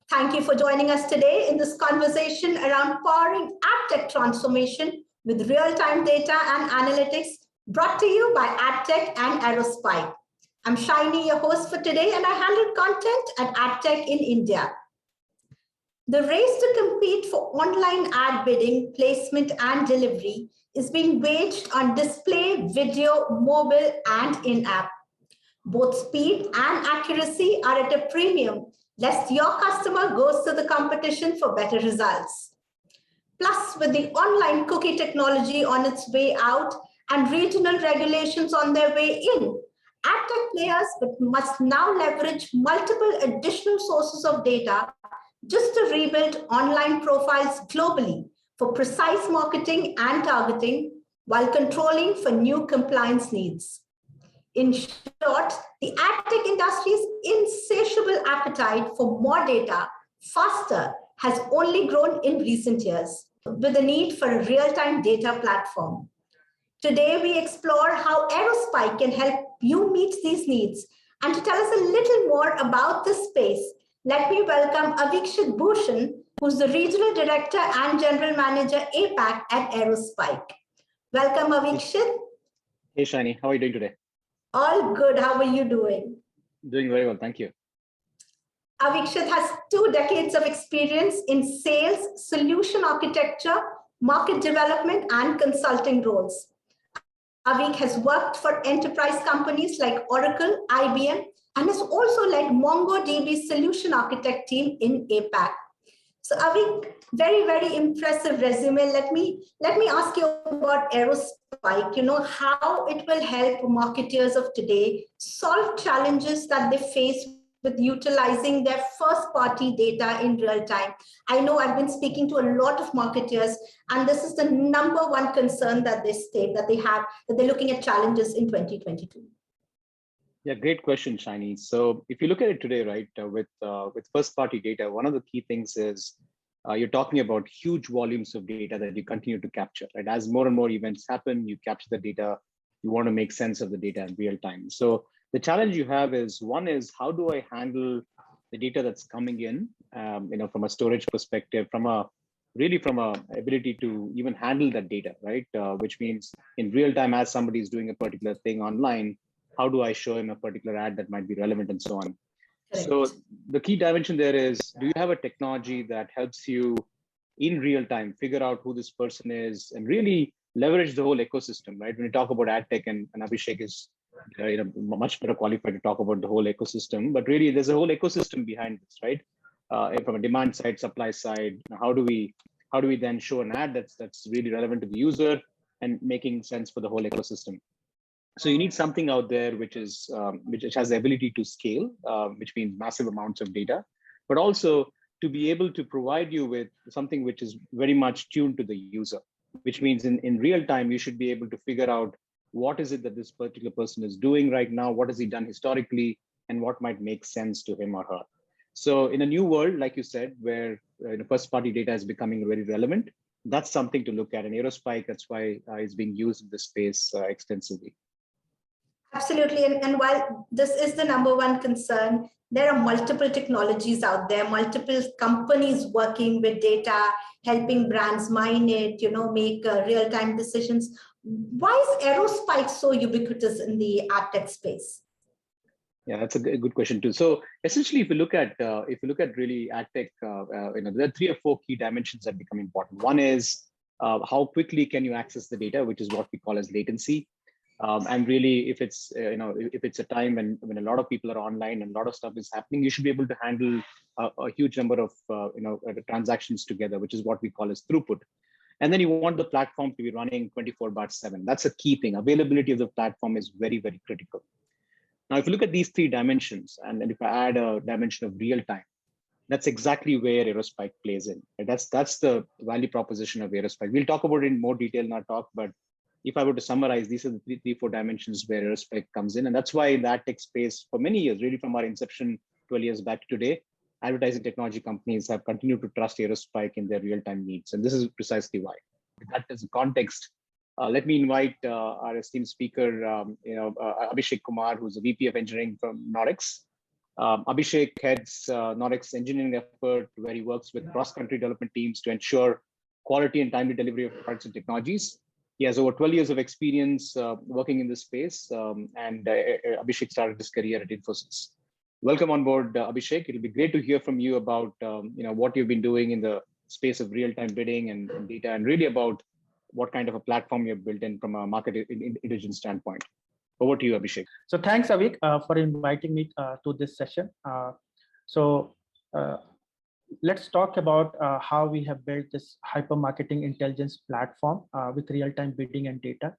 Thank you for joining us today in this conversation around powering Adtech Transformation with real-time data and analytics, brought to you by Adtech and Aerospike. I'm Shaini, your host for today, and I handle content at Adtech in India. The race to compete for online ad bidding, placement, and delivery is being waged on display, video, mobile, and in-app. Both speed and accuracy are at a premium, lest your customer goes to the competition for better results. Plus, with the online cookie technology on its way out and regional regulations on their way in, AdTech players must now leverage multiple additional sources of data just to rebuild online profiles globally for precise marketing and targeting while controlling for new compliance needs. In short, the AdTech industry's insatiable appetite for more data faster has only grown in recent years, with the need for a real-time data platform. Today, we explore how Aerospike can help you meet these needs. And to tell us a little more about this space, let me welcome Aveekshith Bushan, who's the Regional Director and General Manager APAC at Aerospike. Welcome, Aveekshith. Hey, Shani, how are you doing today? All good. How are you doing? Doing very well, thank you. Aveekshith has 2 decades of experience in sales, solution architecture, market development, and consulting roles. Aveek has worked for enterprise companies like Oracle, IBM, and has also led MongoDB's solution architect team in APAC. So Aveek, very, very impressive resume. Let me ask you about Aerospike, how it will help marketers of today solve challenges that they face with utilizing their first-party data in real time. I know I've been speaking to a lot of marketers, and this is the #1 concern that they state that they have, that they're looking at challenges in 2022. Yeah, great question, Shiny. So if you look at it today, right, with first-party data, one of the key things is you're talking about huge volumes of data that you continue to capture, right? As more and more events happen, you capture the data, you want to make sense of the data in real time. So the challenge you have is, one is, how do I handle the data that's coming in, from a storage perspective, from a ability to even handle that data, right? Which means in real time, as somebody is doing a particular thing online, how do I show him a particular ad that might be relevant and so on? Correct. So the key dimension there is, do you have a technology that helps you in real time figure out who this person is and really leverage the whole ecosystem, right? When you talk about AdTech, and Abhishek is much better qualified to talk about the whole ecosystem, but really there's a whole ecosystem behind this, right? From a demand side, supply side, how do we then show an ad that's really relevant to the user and making sense for the whole ecosystem? So you need something out there which has the ability to scale, which means massive amounts of data, but also to be able to provide you with something which is very much tuned to the user, which means in real time, you should be able to figure out what is it that this particular person is doing right now, what has he done historically, and what might make sense to him or her. So in a new world, like you said, where first-party data is becoming very relevant, that's something to look at. And Aerospike, that's why it's being used in this space extensively. Absolutely. And while this is the #1 concern, there are multiple technologies out there, multiple companies working with data, helping brands mine it, make real-time decisions. Why is Aerospike so ubiquitous in the AdTech space? Yeah, that's a good question too. So essentially, if you look at really AdTech, there are 3 or 4 key dimensions that become important. One is how quickly can you access the data, which is what we call as latency. And really, if it's a time when a lot of people are online and a lot of stuff is happening, you should be able to handle a huge number of transactions together, which is what we call as throughput. And then you want the platform to be running 24/7. That's a key thing. Availability of the platform is very, very critical. Now, if you look at these 3 dimensions, and if I add a dimension of real time, that's exactly where Aerospike plays in. That's the value proposition of Aerospike. We'll talk about it in more detail in our talk, but if I were to summarize, these are the 3-4 dimensions where Aerospike comes in. And that's why in that tech space, for many years, really from our inception 12 years back to today, advertising technology companies have continued to trust Aerospike in their real-time needs. And this is precisely why. With that as a context, let me invite our esteemed speaker, Abhishek Kumar, who's a VP of Engineering from Norix. Abhishek heads Norex's engineering effort, where he works with cross-country development teams to ensure quality and timely delivery of products and technologies. He has over 12 years of experience working in this space, and Abhishek started his career at Infosys. Welcome on board, Abhishek. It'll be great to hear from you about what you've been doing in the space of real-time bidding and data, and really about what kind of a platform you've built in from a market intelligence standpoint. Over to you, Abhishek. So thanks, Avik, for inviting me to this session. Let's talk about how we have built this hyper marketing intelligence platform with real-time bidding and data.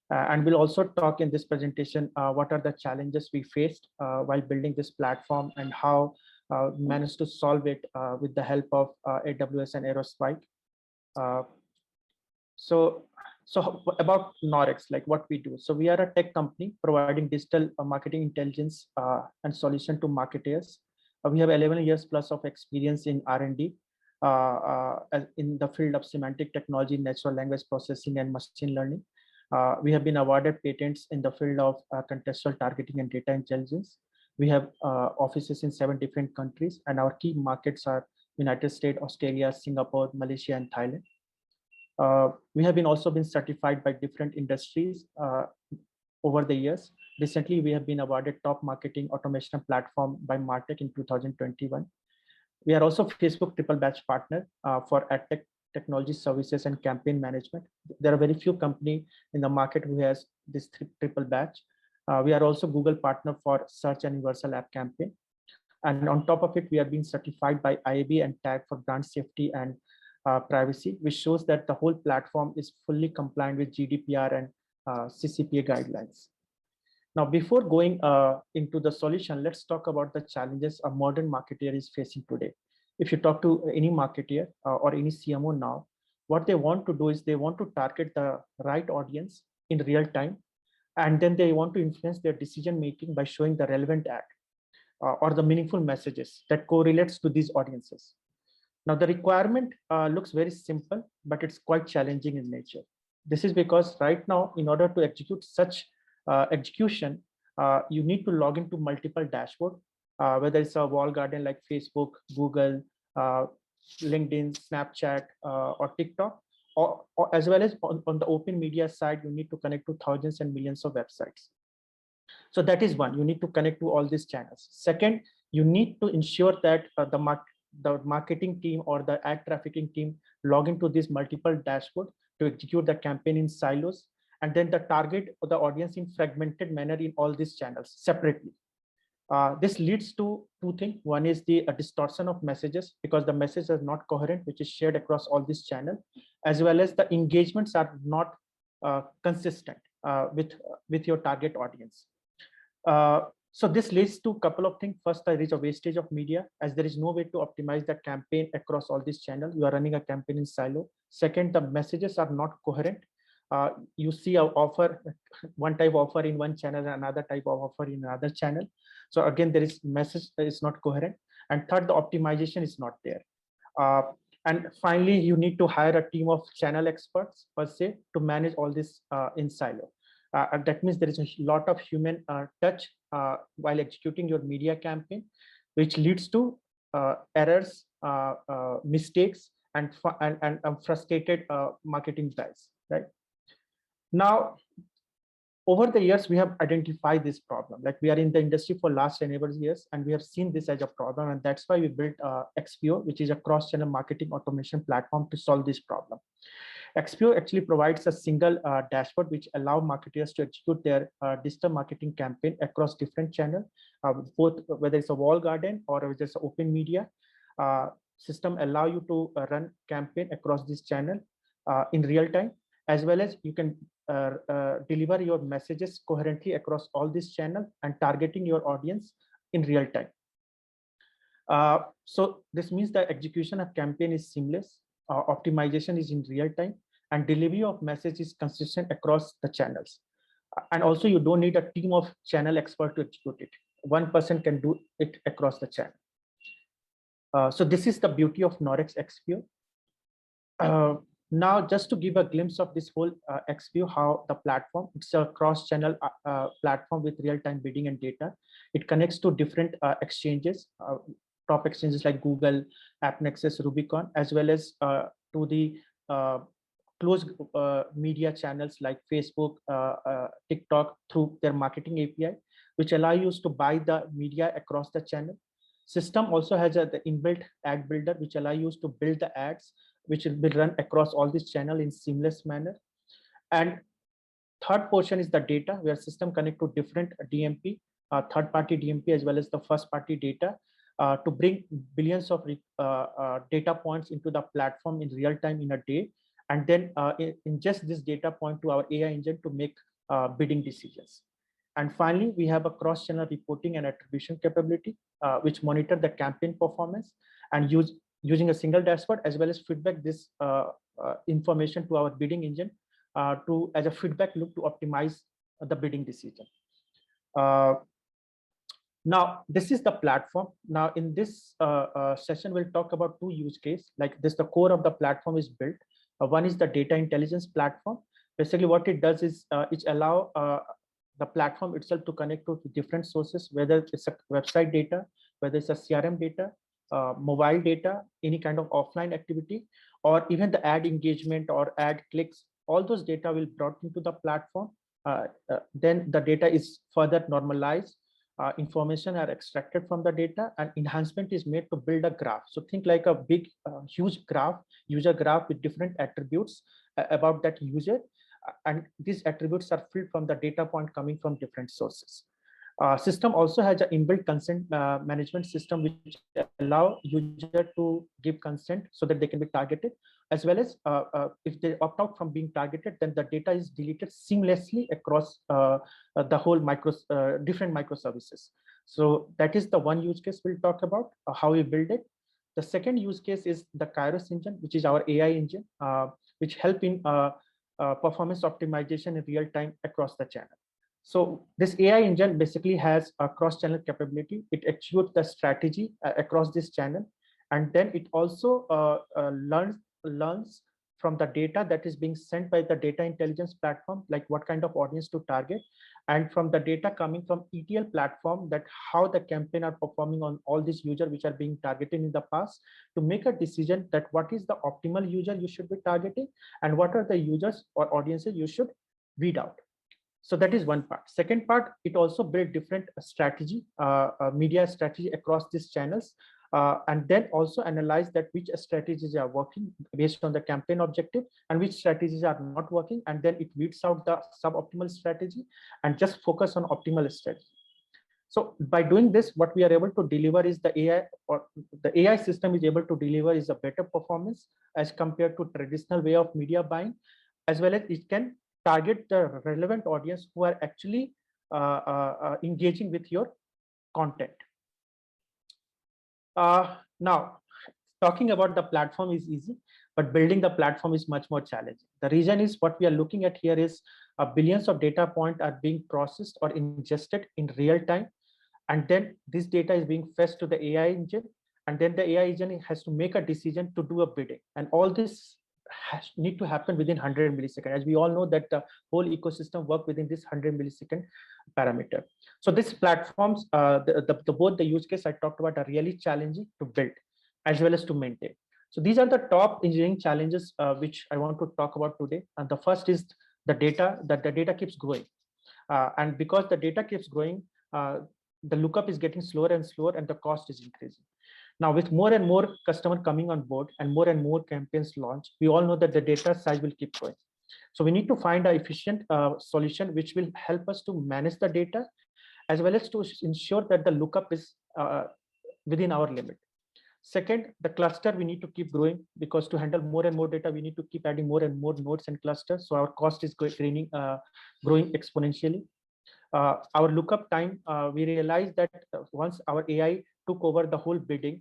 And we'll also talk in this presentation what are the challenges we faced while building this platform and how we managed to solve it with the help of AWS and Aerospike. So about Norex, like what we do. So we are a tech company providing digital marketing intelligence and solution to marketers. We have 11 years plus of experience in R&D in the field of semantic technology, natural language processing, and machine learning. We have been awarded patents in the field of contextual targeting and data intelligence. We have offices in 7 different countries, and our key markets are United States, Australia, Singapore, Malaysia, and Thailand. We have also been certified by different industries over the years. Recently, we have been awarded top marketing automation platform by Martech in 2021. We are also Facebook triple badge partner for Adtech technology services and campaign management. There are very few companies in the market who has this triple badge. We are also Google partner for search and universal app campaign. And on top of it, we are being certified by IAB and TAG for brand safety and privacy, which shows that the whole platform is fully compliant with GDPR and CCPA guidelines. Now, before going into the solution, let's talk about the challenges a modern marketer is facing today. If you talk to any marketer or any CMO now, what they want to do is they want to target the right audience in real time, and then they want to influence their decision making by showing the relevant ad or the meaningful messages that correlates to these audiences. Now, the requirement looks very simple, but it's quite challenging in nature. This is because right now, in order to execute such execution, you need to log into multiple dashboards, whether it's a wall garden like Facebook, Google, LinkedIn, Snapchat, or TikTok, or as well as on the open media side, you need to connect to thousands and millions of websites. So that is one, you need to connect to all these channels. Second, you need to ensure that the marketing team or the ad trafficking team log into these multiple dashboards to execute the campaign in silos, and then the target or the audience in fragmented manner in all these channels separately. This leads to 2 things. One is the distortion of messages because the message is not coherent, which is shared across all these channels, as well as the engagements are not consistent with your target audience. So this leads to a couple of things. First, there is a wastage of media, as there is no way to optimize the campaign across all these channels. You are running a campaign in silo. Second, the messages are not coherent. You see a offer, one type of offer in one channel, another type of offer in another channel. So again, there is message that is not coherent. And third, the optimization is not there. And finally, you need to hire a team of channel experts per se to manage all this in silo. And that means there is a lot of human touch while executing your media campaign, which leads to errors, mistakes, and frustrated marketing guys, right? Now, over the years, we have identified this problem. Like we are in the industry for last 10 years, and we have seen this as a problem. And that's why we built XPO, which is a cross-channel marketing automation platform to solve this problem. XPO actually provides a single dashboard which allow marketers to execute their digital marketing campaign across different channels, both whether it's a wall garden or whether it's open media. System allow you to run campaign across this channel in real time, as well as you can deliver your messages coherently across all these channels and targeting your audience in real time. So this means that execution of campaign is seamless, optimization is in real time, and delivery of message is consistent across the channels. And also you don't need a team of channel experts to execute it. One person can do it across the channel. So this is the beauty of Norex XPO. Now, just to give a glimpse of this whole X view, how the platform, it's a cross-channel platform with real-time bidding and data. It connects to different exchanges, top exchanges like Google, AppNexus, Rubicon, as well as to the closed media channels like Facebook, TikTok through their marketing API, which allow you to buy the media across the channel. System also has the inbuilt ad builder, which allow you to build the ads, which will be run across all this channel in seamless manner. And third portion is the data, where system connect to different DMP, third-party DMP, as well as the first-party data to bring billions of data points into the platform in real time in a day, and then ingest this data point to our AI engine to make bidding decisions. And finally, we have a cross-channel reporting and attribution capability, which monitor the campaign performance and using a single dashboard, as well as feedback this information to our bidding engine as a feedback loop to optimize the bidding decision. Now, this is the platform. Now, in this session, we'll talk about two use cases. Like this, the core of the platform is built. One is the data intelligence platform. Basically, what it does is it allow the platform itself to connect to different sources, whether it's a website data, whether it's a CRM data, mobile data, any kind of offline activity, or even the ad engagement or ad clicks. All those data will brought into the platform. Then the data is further normalized. Information are extracted from the data, and enhancement is made to build a graph. So think like a big, huge graph, user graph with different attributes about that user. And these attributes are filled from the data point coming from different sources. System also has an inbuilt consent management system, which allow user to give consent so that they can be targeted, as well as if they opt out from being targeted, then the data is deleted seamlessly across the whole different microservices. So that is the one use case we'll talk about, how we build it. The second use case is the Kairos engine, which is our AI engine, which help in performance optimization in real time across the channel. So this AI engine basically has a cross-channel capability. It executes the strategy across this channel, and then it also learns from the data that is being sent by the data intelligence platform, like what kind of audience to target, and from the data coming from ETL platform, that how the campaign are performing on all these users which are being targeted in the past, to make a decision that what is the optimal user you should be targeting and what are the users or audiences you should weed out. So that is one part. Second part, it also built different strategy, media strategy across these channels, and then also analyze that which strategies are working based on the campaign objective and which strategies are not working, and then it weeds out the suboptimal strategy and just focus on optimal strategy. So by doing this, what we are able to deliver is the AI system is able to deliver is a better performance as compared to traditional way of media buying, as well as it can target the relevant audience who are actually engaging with your content. Now, talking about the platform is easy, but building the platform is much more challenging. The reason is what we are looking at here is billions of data points are being processed or ingested in real time. And then this data is being fed to the AI engine. And then the AI engine has to make a decision to do a bidding. And all this need to happen within 100 milliseconds. As we all know that the whole ecosystem work within this 100 millisecond parameter. So these platforms, both the use case I talked about are really challenging to build as well as to maintain. So these are the top engineering challenges which I want to talk about today. And the first is the data, that the data keeps growing. And because the data keeps growing, the lookup is getting slower and slower and the cost is increasing. Now, with more and more customers coming on board and more campaigns launch, we all know that the data size will keep growing. So we need to find an efficient solution which will help us to manage the data, as well as to ensure that the lookup is within our limit. Second, the cluster we need to keep growing, because to handle more and more data, we need to keep adding more and more nodes and clusters. So our cost is growing exponentially. Our lookup time, we realized that once our AI took over the whole bidding,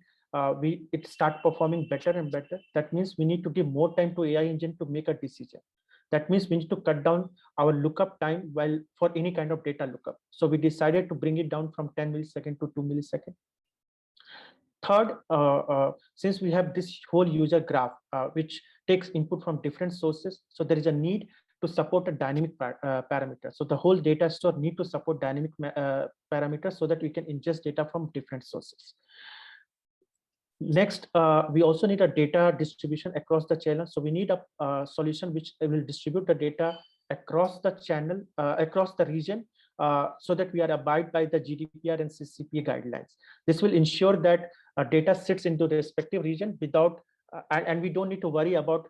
it start performing better and better. That means we need to give more time to AI engine to make a decision. That means we need to cut down our lookup time for any kind of data lookup. So we decided to bring it down from 10 milliseconds to 2 milliseconds. Third, since we have this whole user graph, which takes input from different sources. So there is a need to support a dynamic parameter. So the whole data store need to support dynamic parameters so that we can ingest data from different sources. Next, we also need a data distribution across the channel. So we need a solution which will distribute the data across the channel, across the region, so that we are abide by the GDPR and CCPA guidelines. This will ensure that data sits into the respective region without, and we don't need to worry about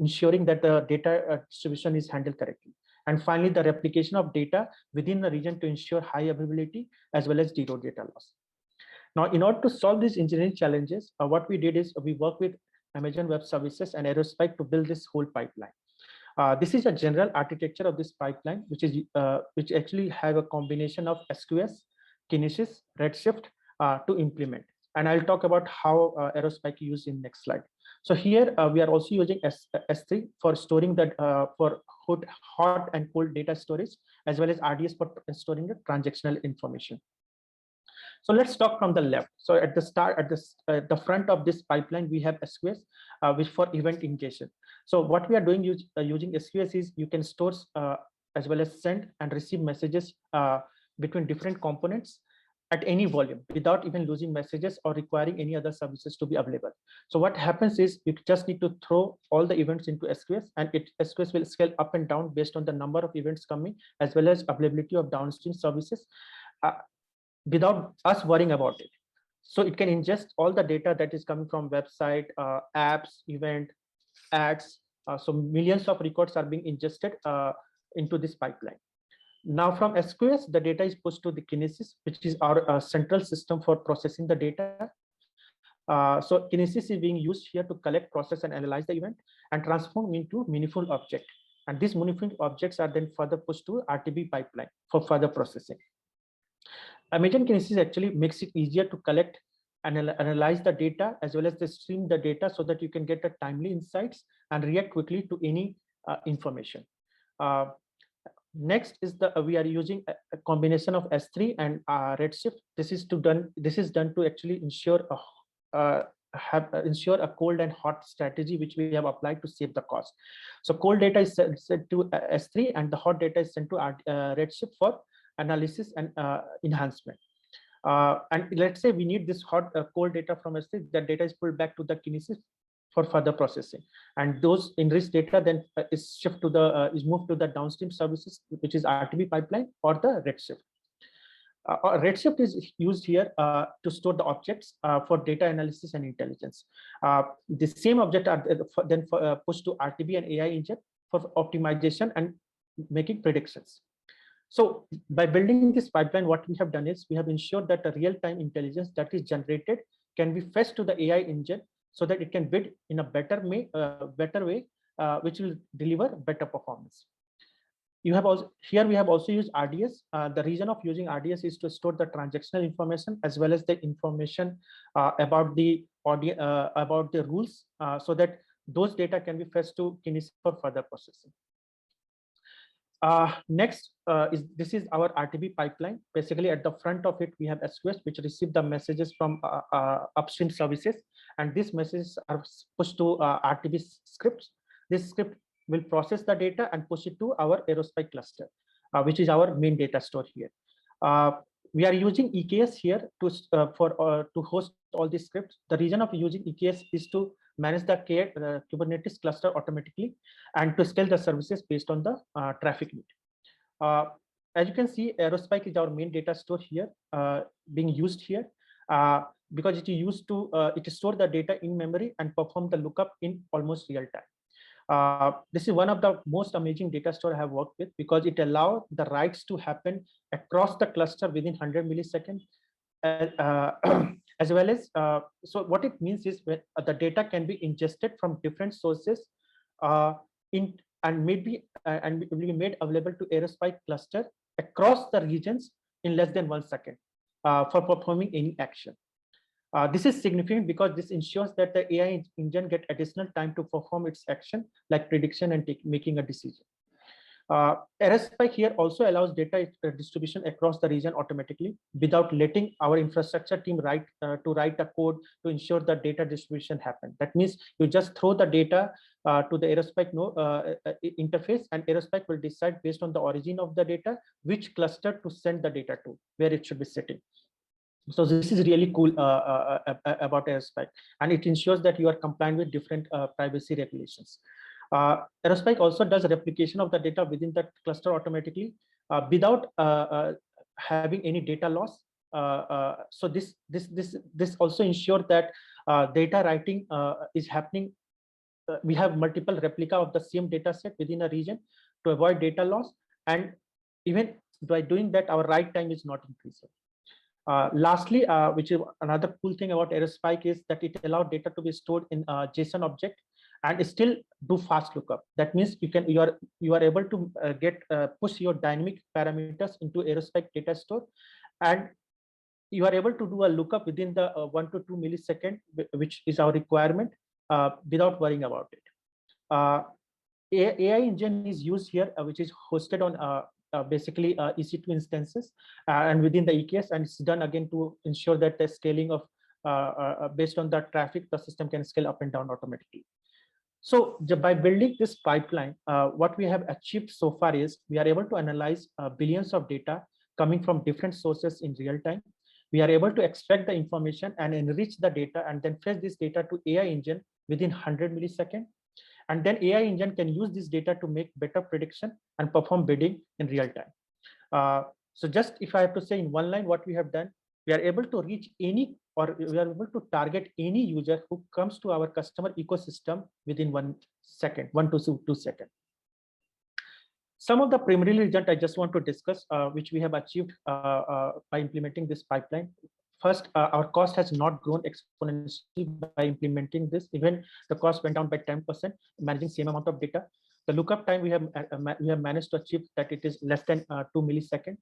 ensuring that the data distribution is handled correctly. And finally, the replication of data within the region to ensure high availability as well as zero data loss. Now, in order to solve these engineering challenges, what we did is we worked with Amazon Web Services and Aerospike to build this whole pipeline. This is a general architecture of this pipeline, which actually have a combination of SQS, Kinesis, Redshift to implement. And I'll talk about how Aerospike used in next slide. So here we are also using S3 for storing that for hot and cold data storage, as well as RDS for storing the transactional information. So let's talk from the left. So at the start, at the front of this pipeline, we have SQS, which for event ingestion. So what we are doing using SQS is you can store as well as send and receive messages between different components at any volume without even losing messages or requiring any other services to be available. So what happens is you just need to throw all the events into SQS, and SQS will scale up and down based on the number of events coming as well as availability of downstream services without us worrying about it. So it can ingest all the data that is coming from website, apps, event, ads. So millions of records are being ingested into this pipeline. Now from SQS, the data is pushed to the Kinesis, which is our central system for processing the data. So Kinesis is being used here to collect, process, and analyze the event and transform into meaningful object. And these meaningful objects are then further pushed to RTB pipeline for further processing. Amazon Kinesis actually makes it easier to collect and analyze the data as well as to stream the data so that you can get the timely insights and react quickly to any information. Next is we are using a combination of S3 and Redshift. This is done to actually ensure a cold and hot strategy, which we have applied to save the cost. So cold data is sent to S3 and the hot data is sent to Redshift for analysis and enhancement. And let's say we need this cold data from S3, that data is pulled back to the Kinesis for further processing, and those enriched data then is moved to the downstream services, which is RTB pipeline or the Redshift. Redshift is used here to store the objects for data analysis and intelligence. The same object are then pushed to RTB and AI engine for optimization and making predictions. So by building this pipeline, what we have done is we have ensured that the real-time intelligence that is generated can be fed to the AI engine so that it can bid in a better way, which will deliver better performance. Here we have also used RDS. The reason of using RDS is to store the transactional information as well as the information about the rules, so that those data can be fetched to Kinesis for further processing. Next this is our RTB pipeline. Basically, at the front of it, we have SQS, which receive the messages from upstream services, and these messages are pushed to RTB scripts. This script will process the data and push it to our Aerospike cluster, which is our main data store here. We are using EKS here to host all these scripts. The reason of using EKS is to manage the Kubernetes cluster automatically and to scale the services based on the traffic need. As you can see, Aerospike is our main data store here, being used here because it is used to store the data in memory and perform the lookup in almost real time. This is one of the most amazing data store I have worked with because it allows the writes to happen across the cluster within 100 milliseconds. As well as so what it means is when the data can be ingested from different sources and will be made available to Aerospike cluster across the regions in less than 1 second for performing any action. This is significant because this ensures that the AI engine get additional time to perform its action like prediction and making a decision. Aerospike here also allows data distribution across the region automatically without letting our infrastructure team write a code to ensure that data distribution happen. That means you just throw the data to the Aerospike interface, and Aerospike will decide based on the origin of the data which cluster to send the data to, where it should be sitting. So this is really cool about Aerospike, and it ensures that you are compliant with different privacy regulations. Aerospike also does replication of the data within that cluster automatically without having any data loss. So this also ensures that data writing is happening. We have multiple replica of the same data set within a region to avoid data loss, and even by doing that, our write time is not increasing. Lastly, which is another cool thing about Aerospike, is that it allows data to be stored in a JSON object and still do fast lookup. That means you are able to push your dynamic parameters into Aerospike data store, and you are able to do a lookup within the 1 to 2 milliseconds, which is our requirement, without worrying about it. AI engine is used here, which is hosted on basically EC2 instances and within the EKS, and it's done again to ensure that the scaling of based on the traffic, the system can scale up and down automatically. So by building this pipeline, what we have achieved so far is we are able to analyze billions of data coming from different sources in real time. We are able to extract the information and enrich the data and then fetch this data to AI engine within 100 milliseconds. And then AI engine can use this data to make better prediction and perform bidding in real time. So just if I have to say in one line what we have done, we are able to reach any, or we are able to target any user who comes to our customer ecosystem within 1 second, 1 to 2 seconds. Some of the primary results I just want to discuss, which we have achieved by implementing this pipeline. First, our cost has not grown exponentially by implementing this. Even the cost went down by 10%, managing same amount of data. The lookup time we have managed to achieve that it is less than 2 milliseconds.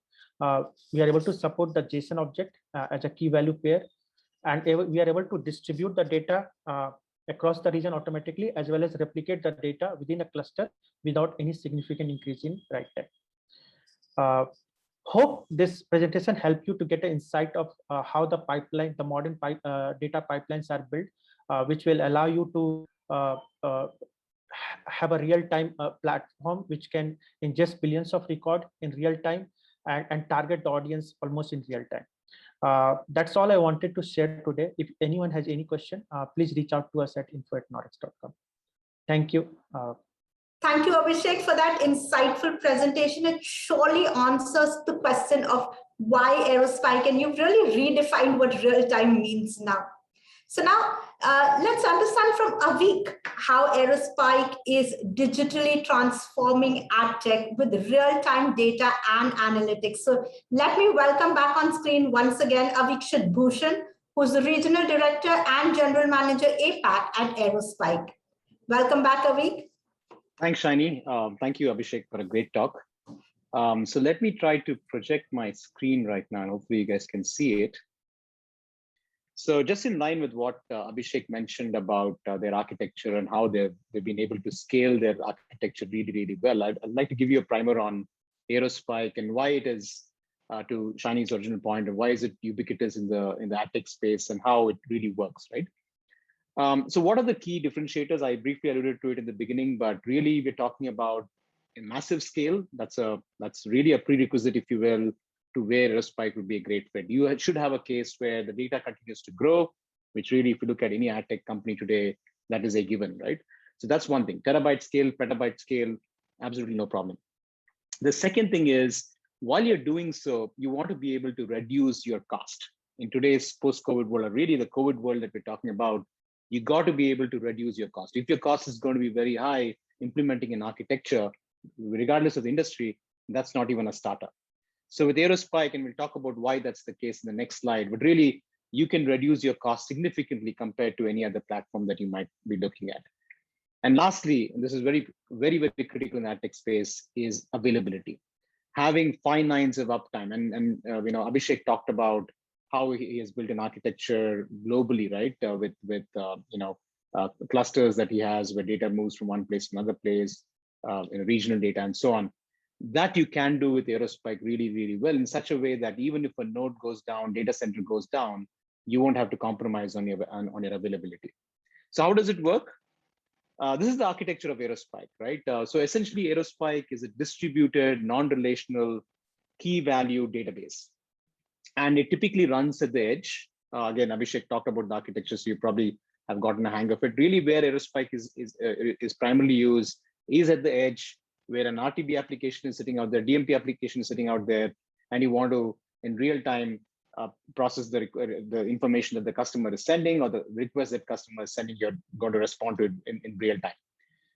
We are able to support the JSON object as a key value pair, and we are able to distribute the data across the region automatically, as well as replicate the data within a cluster without any significant increase in write time. Hope this presentation helped you to get an insight of how the pipeline, the modern data pipelines are built, which will allow you to have a real-time platform which can ingest billions of records in real time and target the audience almost in real time. That's all I wanted to share today. If anyone has any question, please reach out to us at info@norex.com. Thank you. Thank you, Abhishek, for that insightful presentation. It surely answers the question of why Aerospike, and you've really redefined what real-time means now. So now let's understand from Aveek how Aerospike is digitally transforming AdTech with real-time data and analytics. So let me welcome back on screen once again Aveekshith Bushan, who's the Regional Director and General Manager APAC at Aerospike. Welcome back, Aveek. Thanks, Shiny. Thank you, Abhishek, for a great talk. So let me try to project my screen right now, and hopefully you guys can see it. So just in line with what Abhishek mentioned about their architecture and how they've been able to scale their architecture really, really well, I'd like to give you a primer on Aerospike and why it is, to Shiny's original point, and why is it ubiquitous in the AdTech space and how it really works, right? So what are the key differentiators? I briefly alluded to it in the beginning, but really we're talking about a massive scale. That's really a prerequisite, if you will, to where Aerospike would be a great fit. You should have a case where the data continues to grow, which really, if you look at any AdTech company today, that is a given, right? So that's one thing. Terabyte scale, petabyte scale, absolutely no problem. The second thing is, while you're doing so, you want to be able to reduce your cost. In today's post-COVID world, or really the COVID world that we're talking about, you got to be able to reduce your cost. If your cost is going to be very high, implementing an architecture, regardless of the industry, that's not even a startup. So with Aerospike, and we'll talk about why that's the case in the next slide, but really you can reduce your cost significantly compared to any other platform that you might be looking at. And lastly, and this is very, very, very critical in the AdTech space, is availability. Having 5 nines of uptime, and you know, Abhishek talked about how he has built an architecture globally, right? With clusters that he has where data moves from one place to another place, regional data and so on. That you can do with Aerospike really, really well in such a way that even if a node goes down, data center goes down, you won't have to compromise on your availability. So how does it work? This is the architecture of Aerospike, right? So essentially, Aerospike is a distributed, non-relational key value database. And it typically runs at the edge. Again, Abhishek talked about the architecture, so you probably have gotten a hang of it. Really, where Aerospike is primarily used is at the edge, where an RTB application is sitting out there, DMP application is sitting out there, and you want to, in real time, process the information that the customer is sending or the request that customer is sending, you're going to respond to it in real time.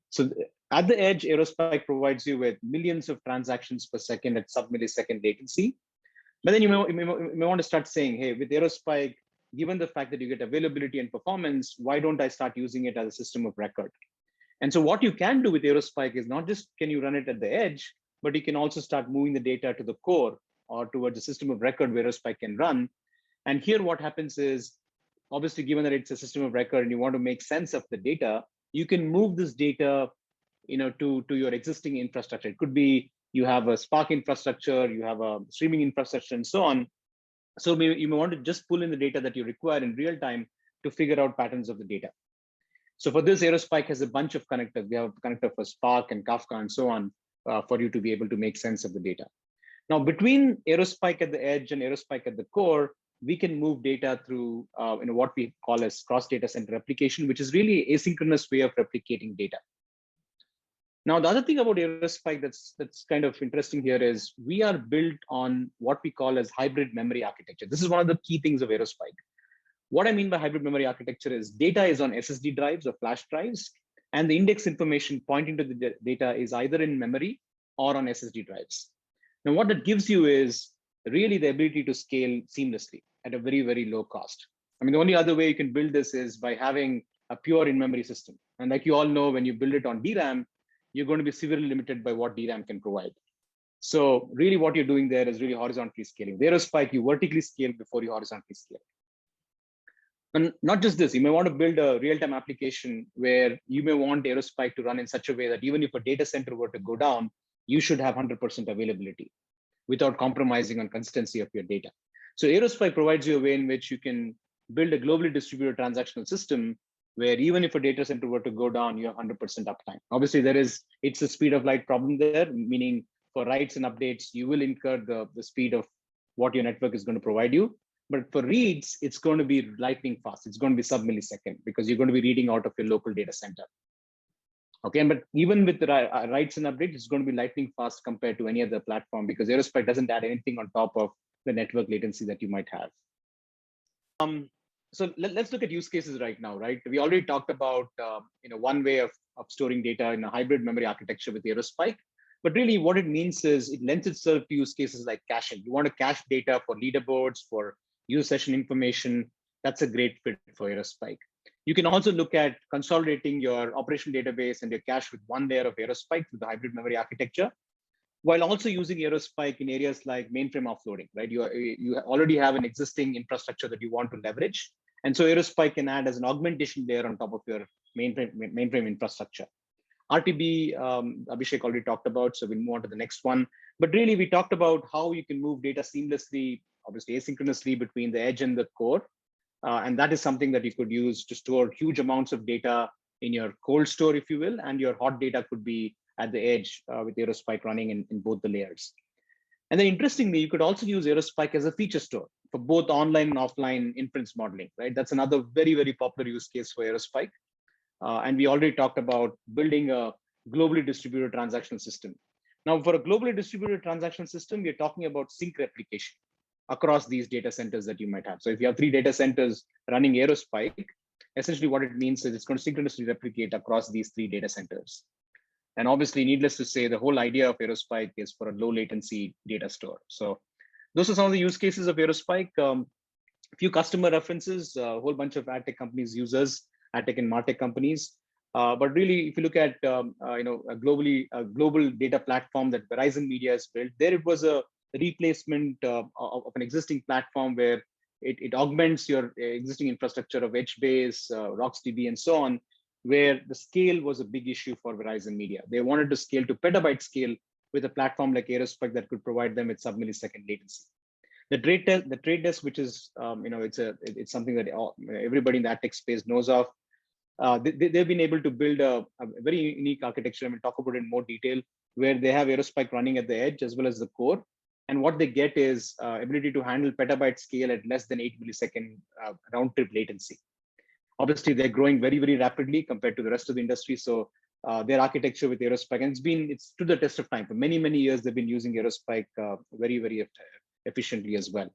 So at the edge, Aerospike provides you with millions of transactions per second at sub-millisecond latency. But then you may want to start saying, hey, with Aerospike, given the fact that you get availability and performance, why don't I start using it as a system of record? And so what you can do with Aerospike is not just can you run it at the edge, but you can also start moving the data to the core or towards a system of record where Aerospike can run. And here what happens is, obviously, given that it's a system of record and you want to make sense of the data, you can move this data to your existing infrastructure. It could be you have a Spark infrastructure, you have a streaming infrastructure, and so on. So you may want to just pull in the data that you require in real time to figure out patterns of the data. So for this, Aerospike has a bunch of connectors. We have a connector for Spark and Kafka and so on for you to be able to make sense of the data. Now, between Aerospike at the edge and Aerospike at the core, we can move data through what we call as cross data center replication, which is really asynchronous way of replicating data. Now, the other thing about Aerospike that's kind of interesting here is we are built on what we call as hybrid memory architecture. This is one of the key things of Aerospike. What I mean by hybrid memory architecture is data is on SSD drives or flash drives, and the index information pointing to the data is either in memory or on SSD drives. Now, what that gives you is really the ability to scale seamlessly at a very, very low cost. I mean, the only other way you can build this is by having a pure in-memory system. And like you all know, when you build it on DRAM, you're going to be severely limited by what DRAM can provide. So really what you're doing there is really horizontally scaling. With Aerospike, you vertically scale before you horizontally scale. And not just this, you may want to build a real-time application where you may want Aerospike to run in such a way that even if a data center were to go down, you should have 100% availability without compromising on consistency of your data. So Aerospike provides you a way in which you can build a globally distributed transactional system where even if a data center were to go down, you have 100% uptime. Obviously, it's a speed of light problem there, meaning for writes and updates, you will incur the speed of what your network is going to provide you. But for reads, it's going to be lightning fast. It's going to be sub-millisecond because you're going to be reading out of your local data center. Okay, but even with the writes and updates, it's going to be lightning fast compared to any other platform because Aerospike doesn't add anything on top of the network latency that you might have. So let's look at use cases right now, right? We already talked about one way of storing data in a hybrid memory architecture with Aerospike, but really what it means is it lends itself to use cases like caching. You want to cache data for leaderboards, for user session information. That's a great fit for Aerospike. You can also look at consolidating your operational database and your cache with one layer of Aerospike through the hybrid memory architecture, while also using Aerospike in areas like mainframe offloading, right? You already have an existing infrastructure that you want to leverage. And so Aerospike can add as an augmentation layer on top of your mainframe infrastructure. RTB, Abhishek already talked about, so we'll move on to the next one. But really, we talked about how you can move data seamlessly, obviously asynchronously between the edge and the core. And that is something that you could use to store huge amounts of data in your cold store, if you will, and your hot data could be at the edge with Aerospike running in both the layers. And then interestingly, you could also use Aerospike as a feature store for both online and offline inference modeling, right? That's another very, very popular use case for Aerospike. And we already talked about building a globally distributed transactional system. Now, for a globally distributed transactional system, we're talking about sync replication across these data centers that you might have. So if you have 3 data centers running Aerospike, essentially what it means is it's going to synchronously replicate across these 3 data centers. And obviously, needless to say, the whole idea of Aerospike is for a low latency data store. So those are some of the use cases of Aerospike. A few customer references, a whole bunch of Adtech companies, users, Adtech and MarTech companies. But really, if you look at a global data platform that Verizon Media has built, there it was a replacement of an existing platform where it augments your existing infrastructure of HBase, RocksDB, and so on, where the scale was a big issue for Verizon Media. They wanted to scale to petabyte scale with a platform like Aerospike that could provide them with sub-millisecond latency. The trade desk, which is it's something that everybody in the AdTech space knows of. They've been able to build a very unique architecture, and we'll talk about it in more detail, where they have Aerospike running at the edge as well as the core. And what they get is ability to handle petabyte scale at less than 8 millisecond round trip latency. Obviously, they're growing very, very rapidly compared to the rest of the industry. So their architecture with Aerospike, and it's to the test of time. For many, many years, they've been using Aerospike very, very efficiently as well.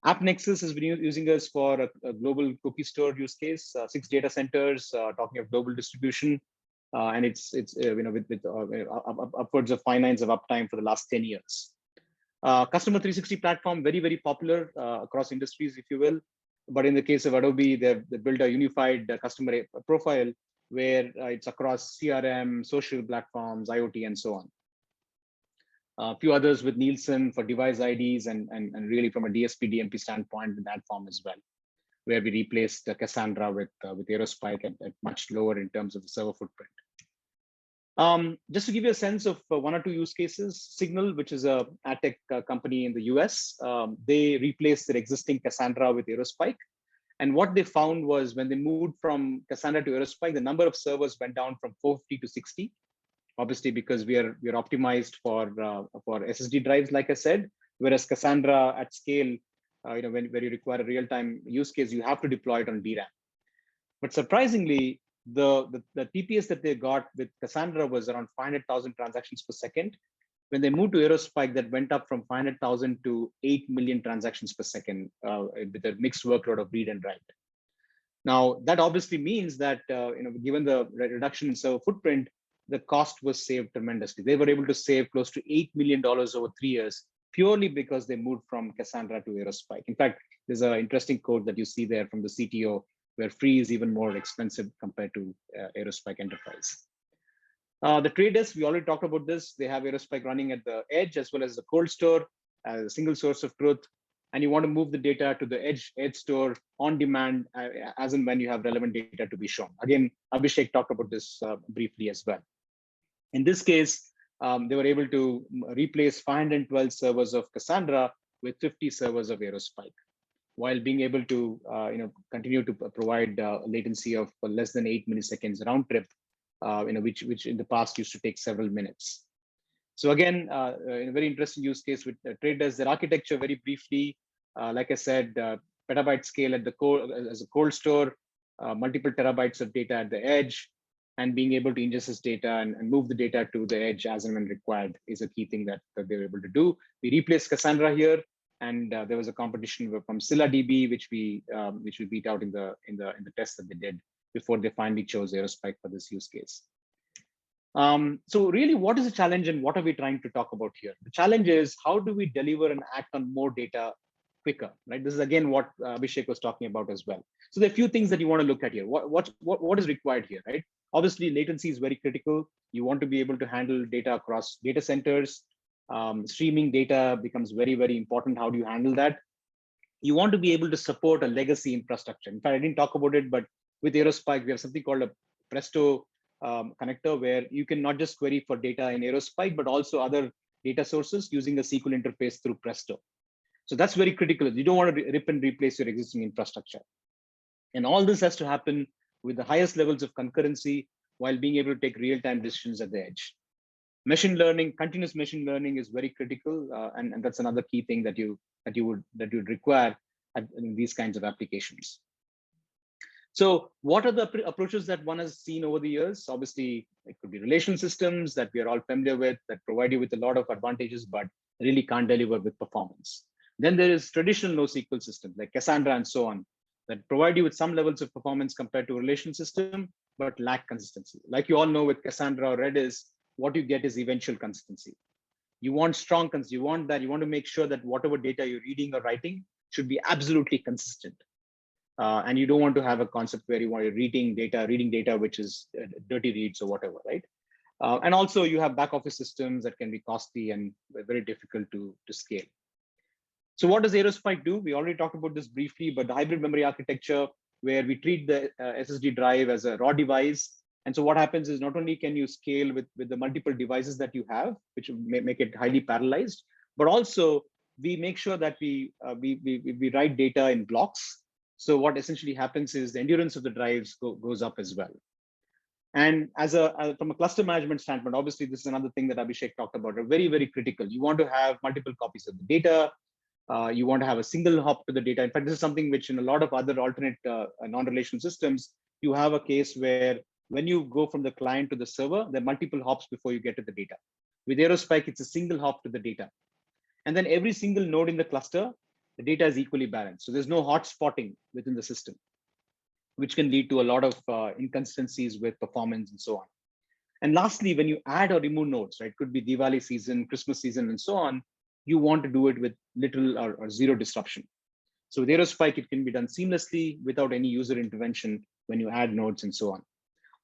AppNexus has been using us for a global cookie store use case, 6 data centers, talking of global distribution, and it's with upwards of 5 nines of uptime for the last 10 years. Customer 360 platform, very, very popular across industries, if you will. But in the case of Adobe, they built a unified customer profile where it's across CRM, social platforms, IoT, and so on. A few others with Nielsen for device IDs and really from a DSP, DMP standpoint in that form as well, where we replaced Cassandra with Aerospike at much lower in terms of the server footprint. Just to give you a sense of 1 or 2 use cases, Signal, which is a AdTech company in the US, they replaced their existing Cassandra with Aerospike. And what they found was when they moved from Cassandra to Aerospike, the number of servers went down from 450 to 60. Obviously, because we are optimized for SSD drives, like I said, whereas Cassandra at scale, where you require a real-time use case, you have to deploy it on DRAM. But surprisingly, the TPS that they got with Cassandra was around 500,000 transactions per second. When they moved to Aerospike, that went up from 500,000 to 8 million transactions per second with a mixed workload of read and write. Now, that obviously means that given the reduction in server footprint, the cost was saved tremendously. They were able to save close to $8 million over 3 years, purely because they moved from Cassandra to Aerospike. In fact, there's an interesting quote that you see there from the CTO, where free is even more expensive compared to Aerospike Enterprise. The trade desk, we already talked about this. They have Aerospike running at the edge as well as the cold store as a single source of truth. And you want to move the data to the edge store on demand as and when you have relevant data to be shown. Again, Abhishek talked about this briefly as well. In this case, they were able to replace 512 servers of Cassandra with 50 servers of Aerospike, while being able to continue to provide latency of less than 8 milliseconds round trip, which in the past used to take several minutes. So again, in a very interesting use case with trade desk, their architecture very briefly, like I said, petabyte scale at the core as a cold store, multiple terabytes of data at the edge, and being able to ingest this data and move the data to the edge as and when required is a key thing that they were able to do. We replaced Cassandra here, and there was a competition from ScyllaDB, which we beat out in the test that they did before they finally chose Aerospike for this use case. So really, what is the challenge and what are we trying to talk about here? The challenge is how do we deliver and act on more data quicker, right? This is again what Abhishek was talking about as well. So there are a few things that you want to look at here. What is required here, right? Obviously, latency is very critical. You want to be able to handle data across data centers. Streaming data becomes very, very important. How do you handle that? You want to be able to support a legacy infrastructure. In fact, I didn't talk about it, but with Aerospike, we have something called a Presto connector, where you can not just query for data in Aerospike, but also other data sources using a SQL interface through Presto. So that's very critical. You don't want to rip and replace your existing infrastructure. And all this has to happen with the highest levels of concurrency while being able to take real-time decisions at the edge. Machine learning, continuous machine learning is very critical, and that's another key thing that you would require in these kinds of applications. So what are the approaches that one has seen over the years? Obviously, it could be relational systems that we are all familiar with that provide you with a lot of advantages, but really can't deliver with performance. Then there is traditional NoSQL systems like Cassandra and so on that provide you with some levels of performance compared to a relational system, but lack consistency. Like you all know with Cassandra or Redis, what you get is eventual consistency. You want strong consistency. You want that. You want to make sure that whatever data you're reading or writing should be absolutely consistent. And you don't want to have a concept where you want to reading data, which is dirty reads or whatever, right? And also you have back office systems that can be costly and very difficult to scale. So what does Aerospike do? We already talked about this briefly, but the hybrid memory architecture, where we treat the SSD drive as a raw device, And so what happens is not only can you scale with the multiple devices that you have, which may make it highly parallelized, but also we make sure that we write data in blocks. So what essentially happens is the endurance of the drives goes up as well. And from a cluster management standpoint, obviously this is another thing that Abhishek talked about, are very, very critical. You want to have multiple copies of the data. You want to have a single hop to the data. In fact, this is something which in a lot of other alternate non-relational systems, you have a case where when you go from the client to the server, there are multiple hops before you get to the data. With Aerospike, it's a single hop to the data. And then every single node in the cluster, the data is equally balanced. So there's no hot spotting within the system, which can lead to a lot of inconsistencies with performance and so on. And lastly, when you add or remove nodes, right, could be Diwali season, Christmas season, and so on, you want to do it with little or zero disruption. So with Aerospike, it can be done seamlessly without any user intervention when you add nodes and so on.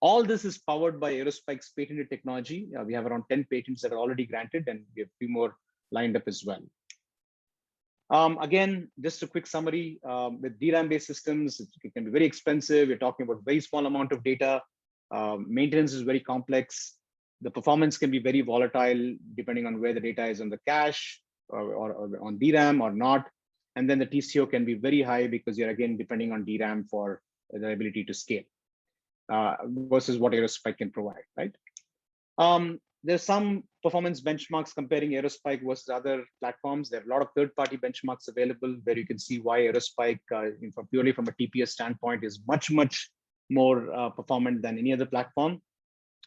All this is powered by Aerospike's patented technology. We have around 10 patents that are already granted, and we have 3 more lined up as well. Again, just a quick summary, with DRAM-based systems, it can be very expensive. We're talking about very small amount of data. Maintenance is very complex. The performance can be very volatile depending on where the data is on the cache or on DRAM or not. And then the TCO can be very high because you're again depending on DRAM for the ability to scale versus what Aerospike can provide, right? There's some performance benchmarks comparing Aerospike versus other platforms. There are a lot of third-party benchmarks available where you can see why Aerospike, purely from a TPS standpoint, is much, much more performant than any other platform.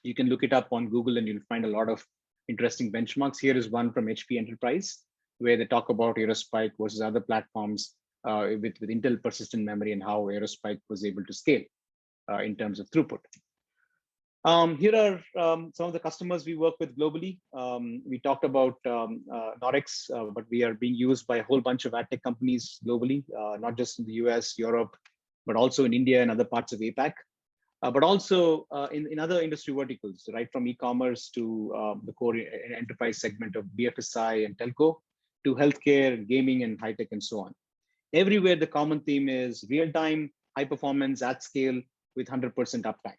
You can look it up on Google and you'll find a lot of interesting benchmarks. Here is one from HP Enterprise, where they talk about Aerospike versus other platforms with Intel persistent memory and how Aerospike was able to scale in terms of throughput. Here are some of the customers we work with globally. We talked about Norex, but we are being used by a whole bunch of Adtech companies globally, not just in the US, Europe, but also in India and other parts of APAC, but also in other industry verticals, right from e-commerce to the core enterprise segment of BFSI and telco, to healthcare, gaming, and high tech, and so on. Everywhere, the common theme is real-time, high performance at scale with 100% uptime.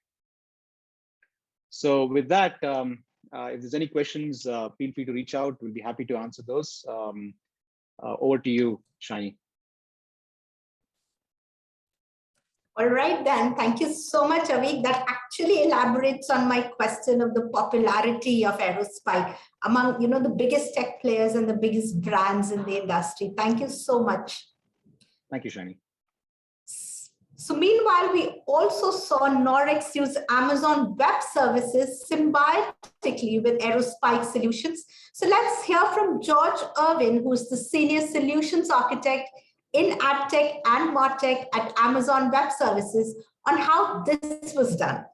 So with that, if there's any questions, feel free to reach out. We'll be happy to answer those. Over to you, Shani. All right, then. Thank you so much, Avik. That actually elaborates on my question of the popularity of Aerospike among the biggest tech players and the biggest brands in the industry. Thank you so much. Thank you, Shani. So meanwhile, we also saw Norex use Amazon Web Services symbiotically with Aerospike solutions. So let's hear from George Irwin, who's the Senior Solutions Architect in Adtech and MarTech at Amazon Web Services, on how this was done.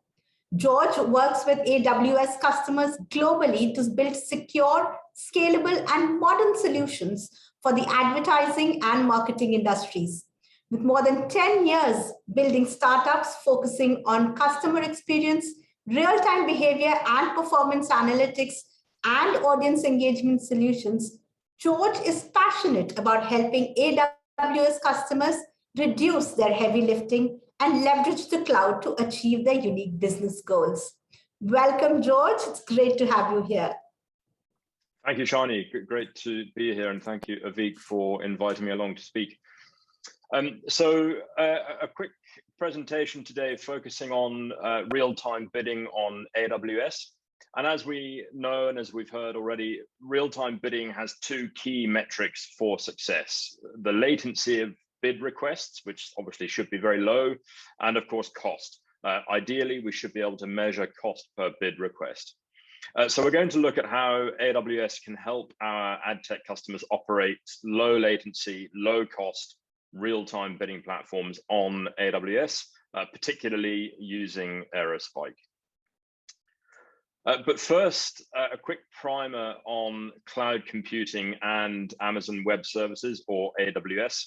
George works with AWS customers globally to build secure, scalable, and modern solutions for the advertising and marketing industries. With more than 10 years building startups focusing on customer experience, real-time behavior and performance analytics, and audience engagement solutions, George is passionate about helping AWS customers reduce their heavy lifting and leverage the cloud to achieve their unique business goals. Welcome, George. It's great to have you here. Thank you, Shani. Great to be here, and thank you, Avik, for inviting me along to speak. A quick presentation today focusing on real-time bidding on AWS. And as we know, and as we've heard already, real-time bidding has 2 key metrics for success: the latency of bid requests, which obviously should be very low, and of course, cost. Ideally, we should be able to measure cost per bid request. So we're going to look at how AWS can help our Adtech customers operate low latency, low cost, real-time bidding platforms on AWS, particularly using Aerospike. But first, a quick primer on cloud computing and Amazon Web Services, or AWS.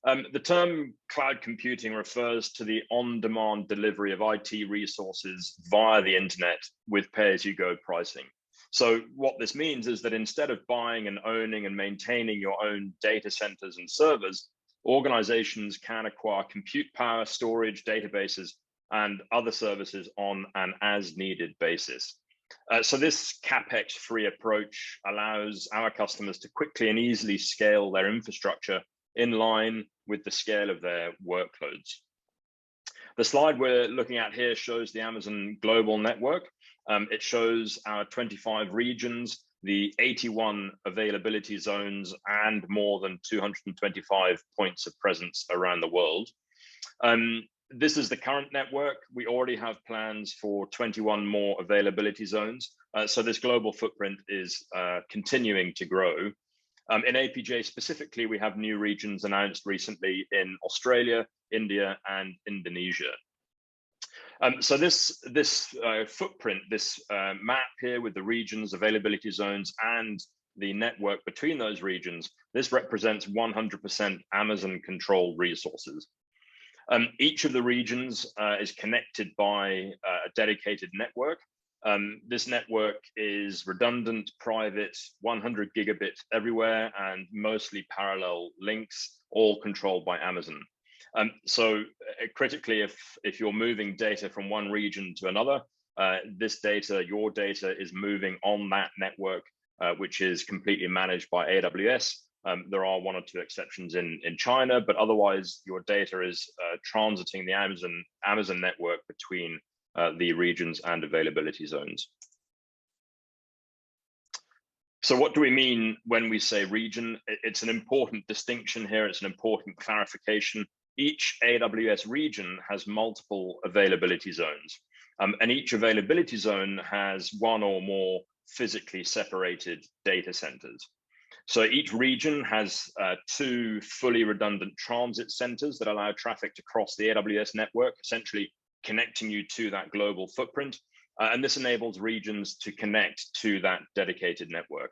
The term cloud computing refers to the on-demand delivery of IT resources via the internet with pay-as-you-go pricing. So what this means is that instead of buying and owning and maintaining your own data centers and servers, organizations can acquire compute power, storage, databases, and other services on an as-needed basis. So this CapEx-free approach allows our customers to quickly and easily scale their infrastructure in line with the scale of their workloads. The slide we're looking at here shows the Amazon global network. It shows our 25 regions, the 81 availability zones, and more than 225 points of presence around the world. This is the current network. We already have plans for 21 more availability zones. So this global footprint is continuing to grow. In APJ specifically, we have new regions announced recently in Australia, India, and Indonesia. So this footprint, this map here with the regions, availability zones, and the network between those regions, this represents 100% Amazon controlled resources. Each of the regions is connected by a dedicated network. This network is redundant, private, 100 gigabit everywhere, and mostly parallel links, all controlled by Amazon. So critically, if you're moving data from one region to another, this data, your data, is moving on that network, which is completely managed by AWS. There are one or two exceptions in China, but otherwise your data is transiting the Amazon network between the regions and availability zones. So what do we mean when we say region? It's an important distinction here. It's an important clarification. Each AWS region has multiple availability zones, and each availability zone has one or more physically separated data centers. So each region has two fully redundant transit centers that allow traffic to cross the AWS network, essentially connecting you to that global footprint. And this enables regions to connect to that dedicated network.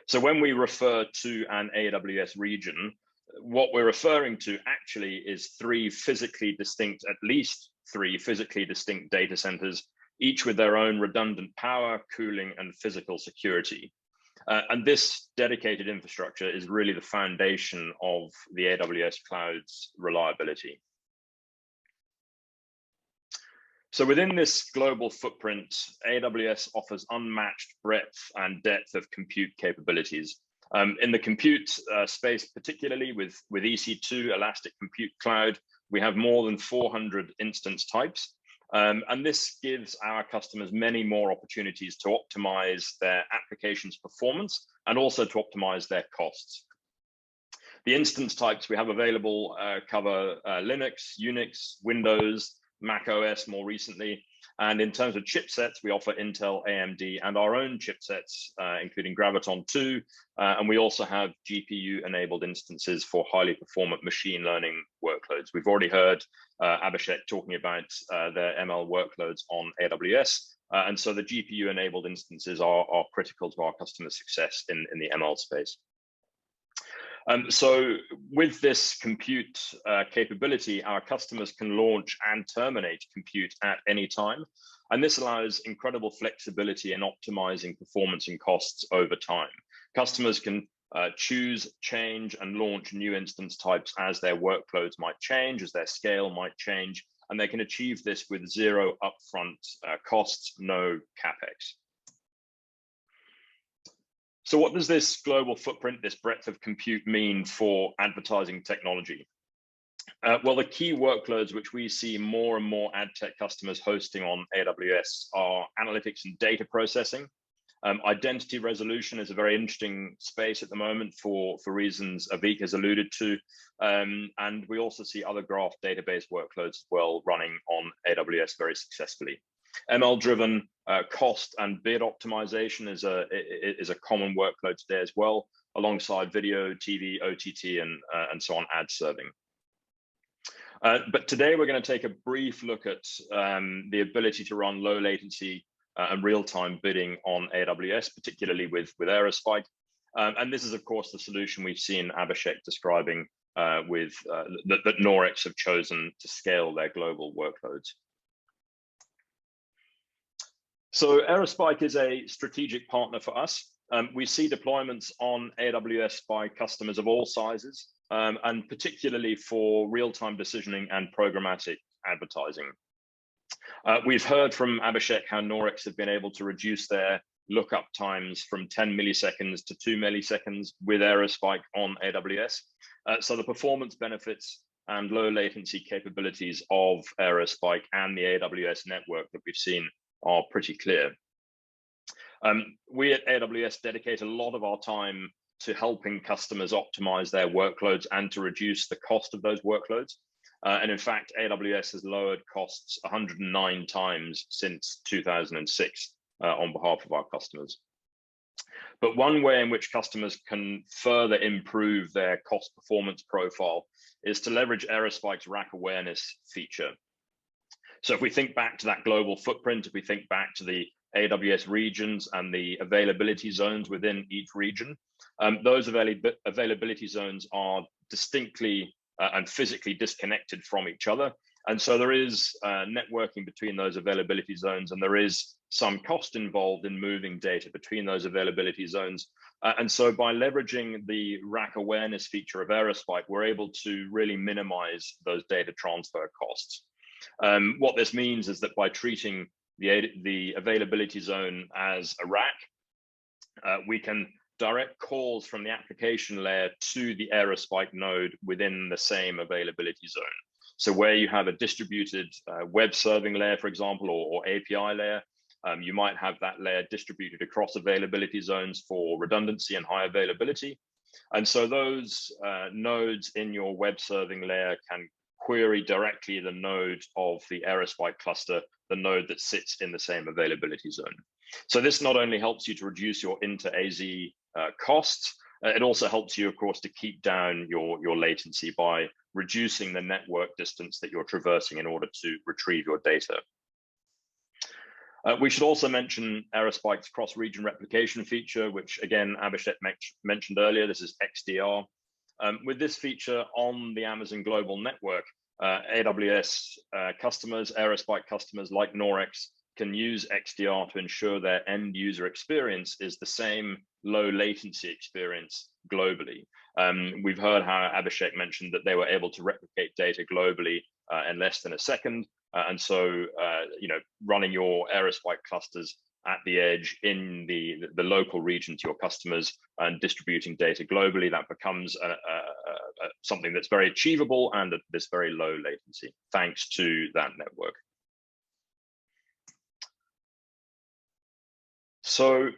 So when we refer to an AWS region, what we're referring to actually is at least three physically distinct data centers, each with their own redundant power, cooling, and physical security. And this dedicated infrastructure is really the foundation of the AWS cloud's reliability. So within this global footprint, AWS offers unmatched breadth and depth of compute capabilities. In the compute space, particularly with EC2, Elastic Compute Cloud, we have more than 400 instance types. And this gives our customers many more opportunities to optimize their application's performance and also to optimize their costs. The instance types we have available cover Linux, Unix, Windows, Mac OS more recently. And in terms of chipsets, we offer Intel, AMD, and our own chipsets, including Graviton 2. And we also have GPU-enabled instances for highly performant machine learning workloads. We've already heard Aveekshith talking about their ML workloads on AWS. And so the GPU-enabled instances are critical to our customer success in the ML space. So with this compute capability, our customers can launch and terminate compute at any time. And this allows incredible flexibility in optimizing performance and costs over time. Customers can choose, change, and launch new instance types as their workloads might change, as their scale might change, and they can achieve this with zero upfront costs, no CapEx. So what does this global footprint, this breadth of compute mean for advertising technology? Well, the key workloads which we see more and more ad tech customers hosting on AWS are analytics and data processing. Identity resolution is a very interesting space at the moment for reasons Aveek has alluded to. And we also see other graph database workloads as well running on AWS very successfully. ML-driven cost and bid optimization is a common workload today as well, alongside video, TV, OTT, and so on, ad serving. But today we're going to take a brief look at the ability to run low latency and real-time bidding on AWS, particularly with Aerospike. And this is, of course, the solution we've seen Aveekshith describing that Norex have chosen to scale their global workloads. So Aerospike is a strategic partner for us. We see deployments on AWS by customers of all sizes, and particularly for real-time decisioning and programmatic advertising. We've heard from Abhishek how Norex have been able to reduce their lookup times from 10 milliseconds to 2 milliseconds with Aerospike on AWS. So the performance benefits and low latency capabilities of Aerospike and the AWS network that we've seen are pretty clear. We at AWS dedicate a lot of our time to helping customers optimize their workloads and to reduce the cost of those workloads. And in fact, AWS has lowered costs 109 times since 2006 on behalf of our customers. But one way in which customers can further improve their cost performance profile is to leverage Aerospike's rack awareness feature. So if we think back to that global footprint, if we think back to the AWS regions and the availability zones within each region, those availability zones are distinctly and physically disconnected from each other. And so there is networking between those availability zones, and there is some cost involved in moving data between those availability zones. And so by leveraging the rack awareness feature of Aerospike, we're able to really minimize those data transfer costs. What this means is that by treating the availability zone as a rack, we can direct calls from the application layer to the Aerospike node within the same availability zone. So where you have a distributed web serving layer, for example, or API layer, you might have that layer distributed across availability zones for redundancy and high availability. And so those nodes in your web serving layer can query directly the node of the Aerospike cluster, the node that sits in the same availability zone. So this not only helps you to reduce your inter-AZ costs, it also helps you, of course, to keep down your latency by reducing the network distance that you're traversing in order to retrieve your data. We should also mention Aerospike's cross-region replication feature, which again, Abhishek mentioned earlier. This is XDR. With this feature on the Amazon global network, AWS customers, Aerospike customers like Norex can use XDR to ensure their end user experience is the same low latency experience globally. We've heard how Abhishek mentioned that they were able to replicate data globally in less than a second. And so, running your Aerospike clusters at the edge in the local region to your customers and distributing data globally, that becomes something that's very achievable and at this very low latency, thanks to that network. So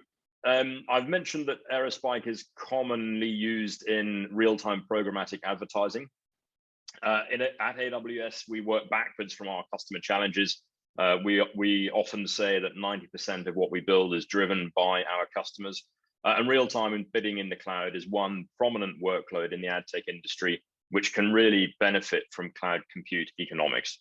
I've mentioned that Aerospike is commonly used in real-time programmatic advertising. At AWS, we work backwards from our customer challenges. We often say that 90% of what we build is driven by our customers. And real-time bidding in the cloud is one prominent workload in the ad tech industry, which can really benefit from cloud compute economics.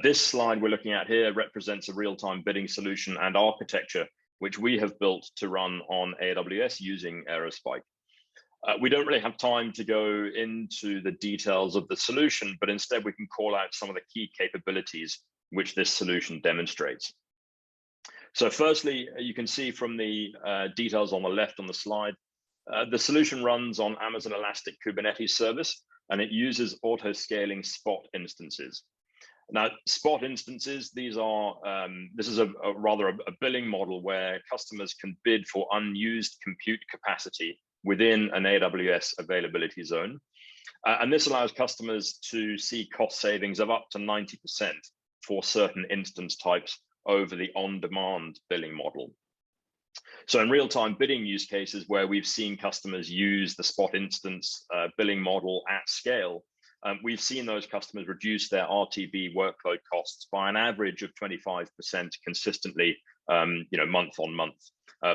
This slide we're looking at here represents a real-time bidding solution and architecture, which we have built to run on AWS using Aerospike. We don't really have time to go into the details of the solution, but instead we can call out some of the key capabilities which this solution demonstrates. So firstly, you can see from the details on the left on the slide, the solution runs on Amazon Elastic Kubernetes service, and it uses auto-scaling Spot instances. Now, Spot instances, this is a billing model where customers can bid for unused compute capacity within an AWS availability zone. And this allows customers to see cost savings of up to 90% for certain instance types over the on-demand billing model. So in real-time bidding use cases where we've seen customers use the Spot instance billing model at scale, we've seen those customers reduce their RTB workload costs by an average of 25% consistently, month on month,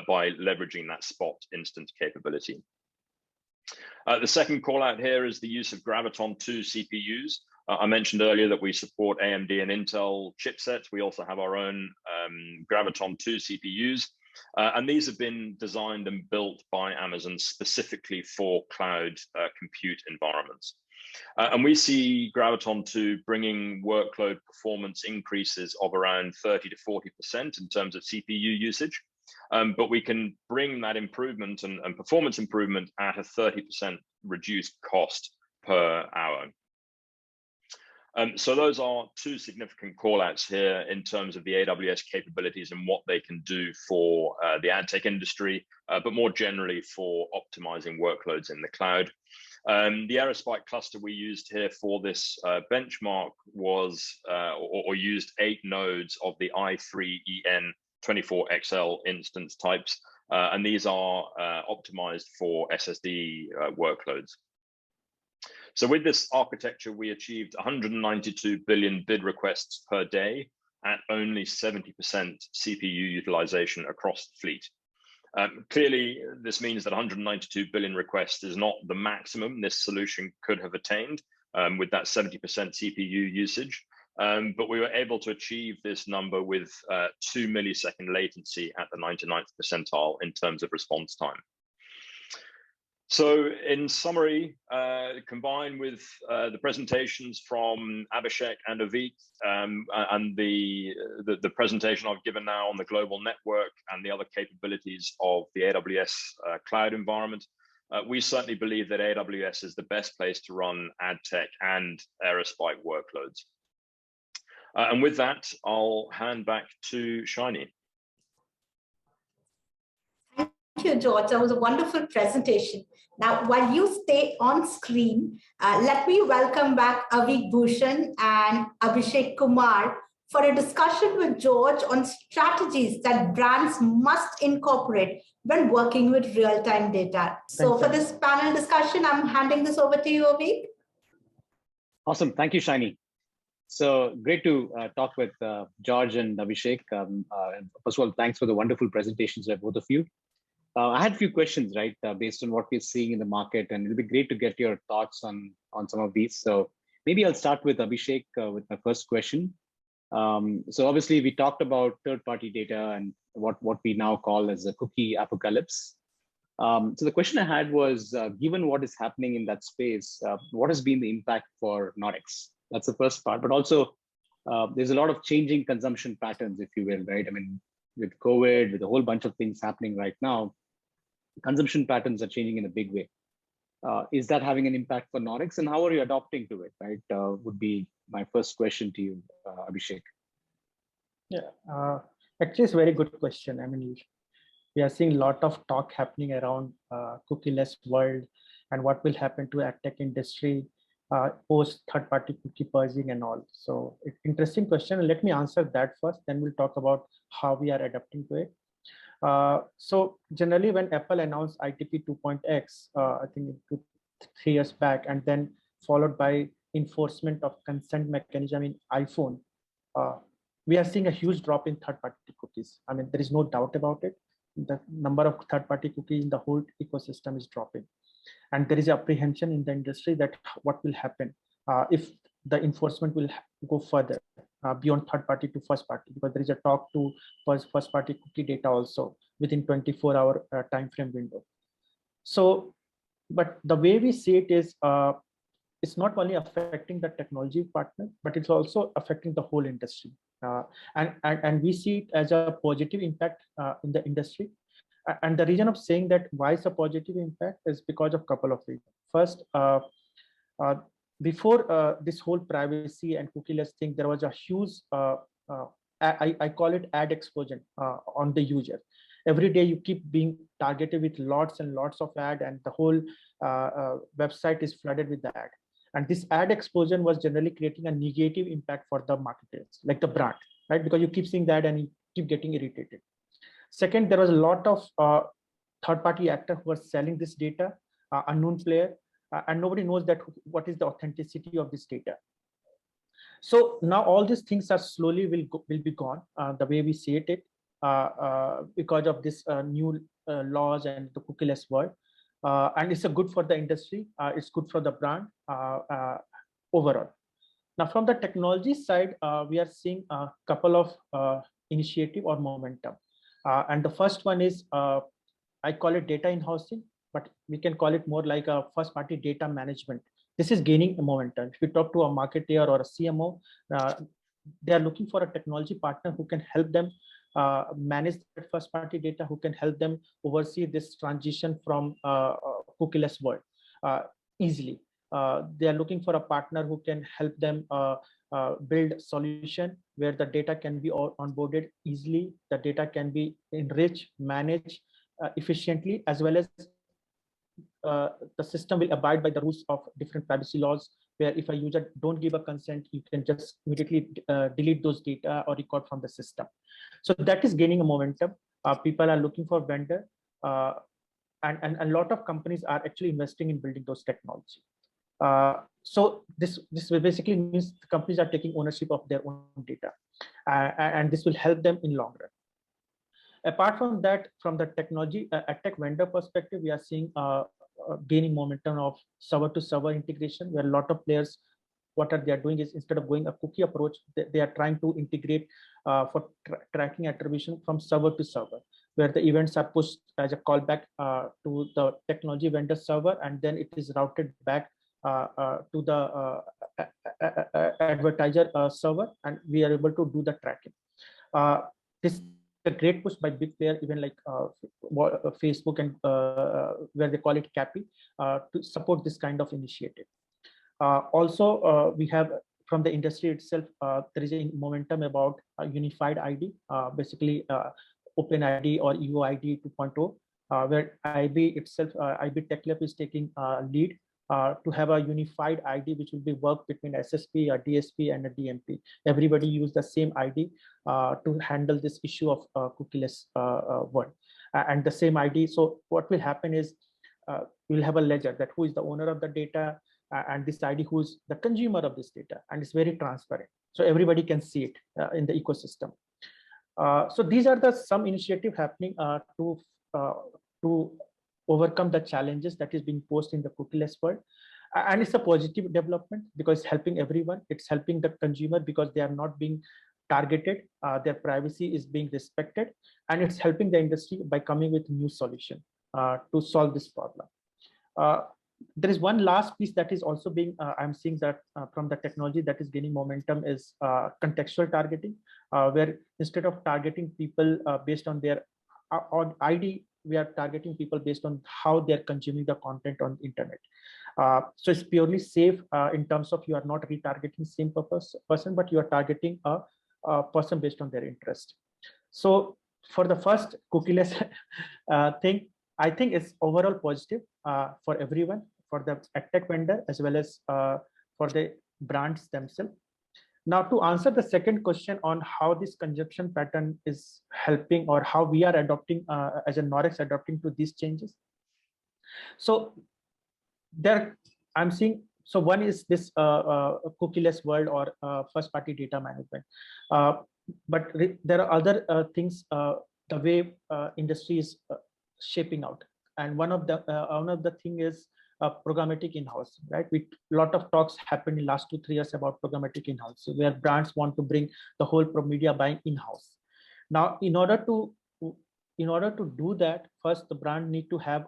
by leveraging that Spot instance capability. The second call out here is the use of Graviton 2 CPUs. I mentioned earlier that we support AMD and Intel chipsets. We also have our own Graviton 2 CPUs. And these have been designed and built by Amazon specifically for cloud compute environments. And we see Graviton 2 bringing workload performance increases of around 30 to 40% in terms of CPU usage. But we can bring that improvement and performance improvement at a 30% reduced cost per hour. So those are two significant callouts here in terms of the AWS capabilities and what they can do for the ad tech industry, but more generally for optimizing workloads in the cloud. The Aerospike cluster we used here for this benchmark was, or used 8 nodes of the i3-EN24XL instance types, and these are optimized for SSD workloads. So with this architecture, we achieved 192 billion bid requests per day at only 70% CPU utilization across the fleet. Clearly, this means that 192 billion requests is not the maximum this solution could have attained with that 70% CPU usage. But we were able to achieve this number with 2 millisecond latency at the 99th percentile in terms of response time. So in summary, combined with the presentations from Abhishek and Aveekshith and the presentation I've given now on the global network and the other capabilities of the AWS cloud environment, we certainly believe that AWS is the best place to run AdTech and Aerospike workloads. And with that, I'll hand back to Shiny. Thank you, George. That was a wonderful presentation. Now, while you stay on screen, let me welcome back Aveekshith Bushan and Abhishek Kumar for a discussion with George on strategies that brands must incorporate when working with real-time data. So for this panel discussion, I'm handing this over to you, Aveekshith. Awesome. Thank you, Shiny. So great to talk with George and Abhishek. First of all, thanks for the wonderful presentations by both of you. I had a few questions, right, based on what we're seeing in the market, and it'll be great to get your thoughts on some of these. So maybe I'll start with Abhishek with my first question. So obviously we talked about third-party data and what we now call as a cookie apocalypse. So the question I had was, given what is happening in that space, what has been the impact for Nordex? That's the first part, but also there's a lot of changing consumption patterns, if you will, right? I mean, with COVID, with a whole bunch of things happening right now, consumption patterns are changing in a big way. Is that having an impact for Nordex, and how are you adopting to it, right? Would be my first question to you, Abhishek. Yeah, actually it's a very good question. I mean, we are seeing a lot of talk happening around cookieless world and what will happen to AdTech industry post third-party cookie purging and all. So interesting question. Let me answer that first, then we'll talk about how we are adapting to it. So generally when Apple announced ITP 2.x, I think 3 years back, and then followed by enforcement of consent mechanism in iPhone, we are seeing a huge drop in third-party cookies. I mean, there is no doubt about it. The number of third-party cookies in the whole ecosystem is dropping. And there is apprehension in the industry that what will happen if the enforcement will go further beyond third party to first party, because there is a talk to first party cookie data also within 24-hour time frame window. So, but the way we see it is it's not only affecting the technology partner, but it's also affecting the whole industry. And we see it as a positive impact in the industry. And the reason of saying that why it's a positive impact is because of a couple of reasons. First, before this whole privacy and cookieless thing, there was a huge, I call it ad explosion on the user. Every day you keep being targeted with lots and lots of ad, and the whole website is flooded with the ad. And this ad explosion was generally creating a negative impact for the marketers, like the brand, right? Because you keep seeing that and you keep getting irritated. Second, there was a lot of third-party actors who were selling this data, unknown player, and nobody knows that what is the authenticity of this data. So now all these things are slowly will be gone the way we see it because of this new laws and the cookieless world, and it's a good for the industry. It's good for the brand overall. Now, from the technology side, we are seeing a couple of initiative or momentum. And the first one is, I call it data in-housing, but we can call it more like a first-party data management. This is gaining a momentum. If you talk to a marketer or a CMO, they are looking for a technology partner who can help them manage that first-party data, who can help them oversee this transition from cookieless world easily. They are looking for a partner who can help them build solution where the data can be onboarded easily, the data can be enriched, managed efficiently, as well as the system will abide by the rules of different privacy laws, where if a user don't give a consent, you can just immediately delete those data or record from the system. So that is gaining a momentum. People are looking for vendor, and a lot of companies are actually investing in building those technology. So this basically means the companies are taking ownership of their own data, and this will help them in long run. Apart from that, from the technology Adtech vendor perspective, we are seeing gaining momentum of server to server integration, where a lot of players, what they are doing is, instead of going a cookie approach, they are trying to integrate for tracking attribution from server to server, where the events are pushed as a callback to the technology vendor server, and then it is routed back to the advertiser server, and we are able to do the tracking. This is a great push by big player, even like Facebook, and where they call it CAPI, to support this kind of initiative. Also, we have from the industry itself, there is a momentum about a unified ID, basically Open ID or UOID 2.0, where IB itself, IB Tech Lab is taking lead to have a unified ID, which will be work between SSP, a DSP, and a DMP. Everybody use the same ID to handle this issue of cookieless world, and the same ID. So what will happen is we'll have a ledger that who is the owner of the data, and this ID who is the consumer of this data, and it's very transparent, so everybody can see it in the ecosystem. So these are the some initiative happening to overcome the challenges that is being posed in the cookieless world, and it's a positive development because it's helping everyone. It's helping the consumer because they are not being targeted, their privacy is being respected, and it's helping the industry by coming with new solution to solve this problem. There is one last piece that is also being, I'm seeing that from the technology that is gaining momentum is contextual targeting, where instead of targeting people based on their ID, we are targeting people based on how they're consuming the content on the internet. So it's purely safe in terms of you are not retargeting same person, but you are targeting a person based on their interest. So for the first cookieless thing, I think it's overall positive for everyone, for the Adtech vendor as well as for the brands themselves. Now, to answer the second question on how this consumption pattern is helping, or how we are adopting as a Norex adopting to these changes. So there I'm seeing, so one is this cookieless world or first party data management. But there are other things, the way industry is shaping out. And one of the thing is programmatic in-house, right? A lot of talks happened in last 2-3 years about programmatic in-house, where brands want to bring the whole media buying in-house. Now, in order to do that, first the brand need to have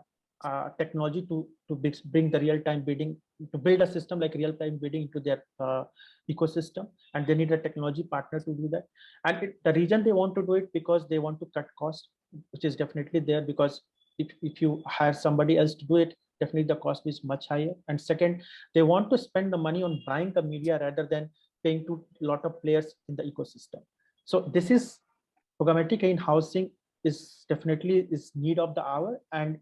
technology to bring the real-time bidding, to build a system like real-time bidding into their ecosystem, and they need a technology partner to do that. And the reason they want to do it because they want to cut costs, which is definitely there, because if you hire somebody else to do it, definitely the cost is much higher. And second, they want to spend the money on buying the media rather than paying to a lot of players in the ecosystem. So this is programmatic in-housing is definitely is need of the hour, and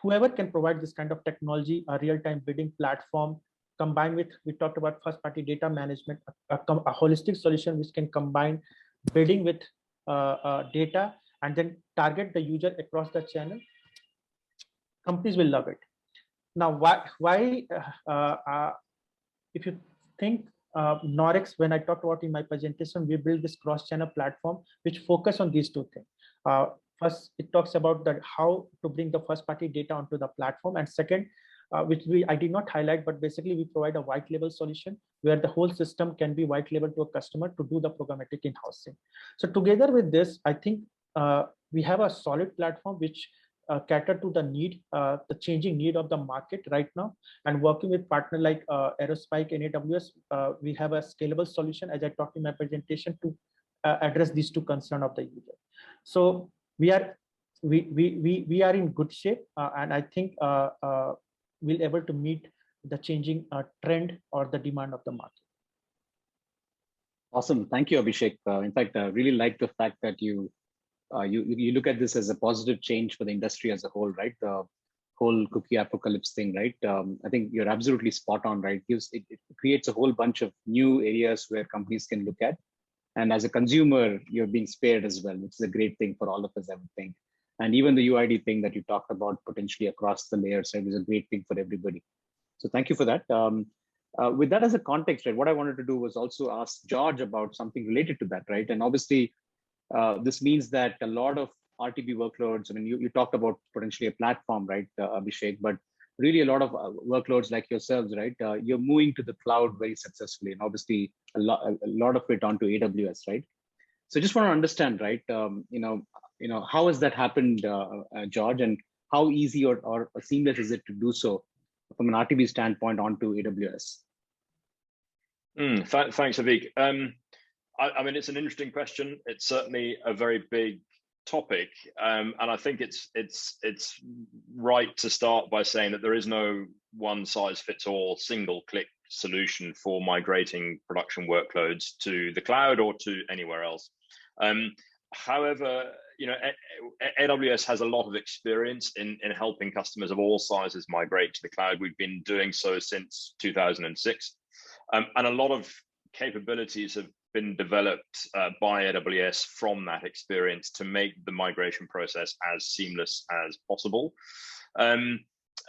whoever can provide this kind of technology, a real-time bidding platform, combined with, we talked about first-party data management, a holistic solution which can combine bidding with data and then target the user across the channel, companies will love it. Now, why if you think Norex, when I talked about in my presentation, we build this cross-channel platform which focus on these two things. First, it talks about how to bring the first-party data onto the platform, and second, which I did not highlight, but basically we provide a white label solution where the whole system can be white label to a customer to do the programmatic in-housing. So together with this, I think we have a solid platform which cater to the need, the changing need of the market right now, and working with partner like Aerospike and AWS, we have a scalable solution, as I talked in my presentation, to address these two concerns of the user. So we are in good shape, and I think we'll able to meet the changing trend or the demand of the market. Awesome. Thank you, Abhishek. In fact, I really like the fact that you look at this as a positive change for the industry as a whole, right? The whole cookie apocalypse thing, right? I think you're absolutely spot on, right? It creates a whole bunch of new areas where companies can look at. And as a consumer, you're being spared as well, which is a great thing for all of us, I would think. And even the UID thing that you talked about potentially across the layers, right, is a great thing for everybody. So thank you for that. With that as a context, right, what I wanted to do was also ask George about something related to that, right? And obviously, this means that a lot of RTB workloads, I mean, you talked about potentially a platform, right, Abhishek, but really a lot of workloads like yourselves, right? You're moving to the cloud very successfully, and obviously a lot of it onto AWS, right? So just want to understand, right? How has that happened, George, and how easy or seamless is it to do so from an RTB standpoint onto AWS? Thanks, Aveek. I mean, it's an interesting question. It's certainly a very big topic, and I think it's right to start by saying that there is no one-size-fits-all single-click solution for migrating production workloads to the cloud or to anywhere else. However, AWS has a lot of experience in helping customers of all sizes migrate to the cloud. We've been doing so since 2006, and a lot of capabilities have been developed by AWS from that experience to make the migration process as seamless as possible. And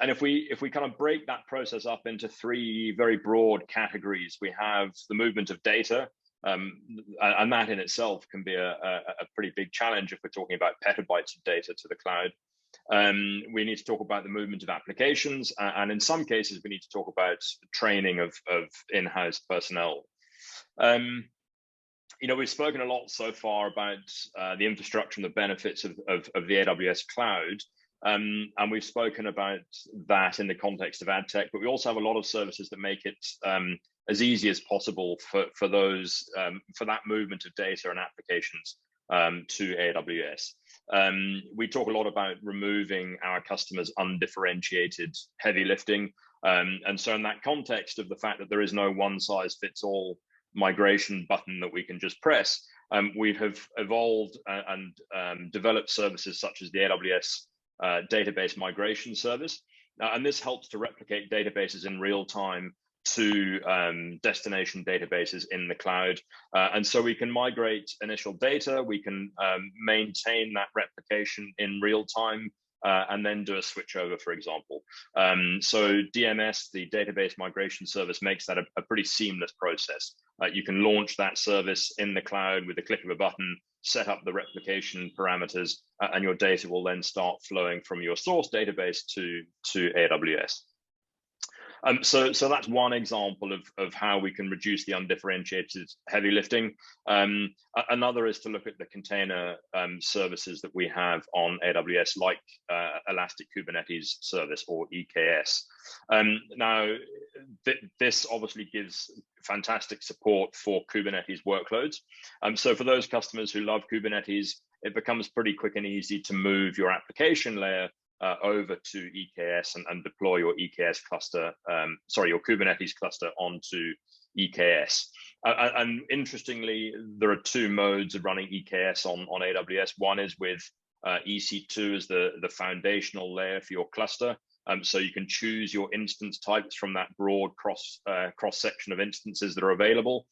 if we kind of break that process up into three very broad categories, we have the movement of data, and that in itself can be a pretty big challenge if we're talking about petabytes of data to the cloud. We need to talk about the movement of applications, and in some cases, we need to talk about training of in-house personnel. We've spoken a lot so far about the infrastructure and the benefits of the AWS cloud, and we've spoken about that in the context of Adtech, but we also have a lot of services that make it as easy as possible for that movement of data and applications to AWS. We talk a lot about removing our customers' undifferentiated heavy lifting, and so in that context of the fact that there is no one-size-fits-all migration button that we can just press, we have evolved and developed services such as the AWS database migration service, and this helps to replicate databases in real time to destination databases in the cloud. And so we can migrate initial data, we can maintain that replication in real time, and then do a switch over, for example. So DMS, the database migration service, makes that a pretty seamless process. You can launch that service in the cloud with a click of a button, set up the replication parameters, and your data will then start flowing from your source database to AWS. So that's one example of how we can reduce the undifferentiated heavy lifting. Another is to look at the container services that we have on AWS, like Elastic Kubernetes Service, or EKS. Now, this obviously gives fantastic support for Kubernetes workloads. So for those customers who love Kubernetes, it becomes pretty quick and easy to move your application layer over to EKS and deploy your EKS cluster, your Kubernetes cluster onto EKS. And interestingly, there are two modes of running EKS on AWS. One is with EC2 as the foundational layer for your cluster. So you can choose your instance types from that broad cross section of instances that are available.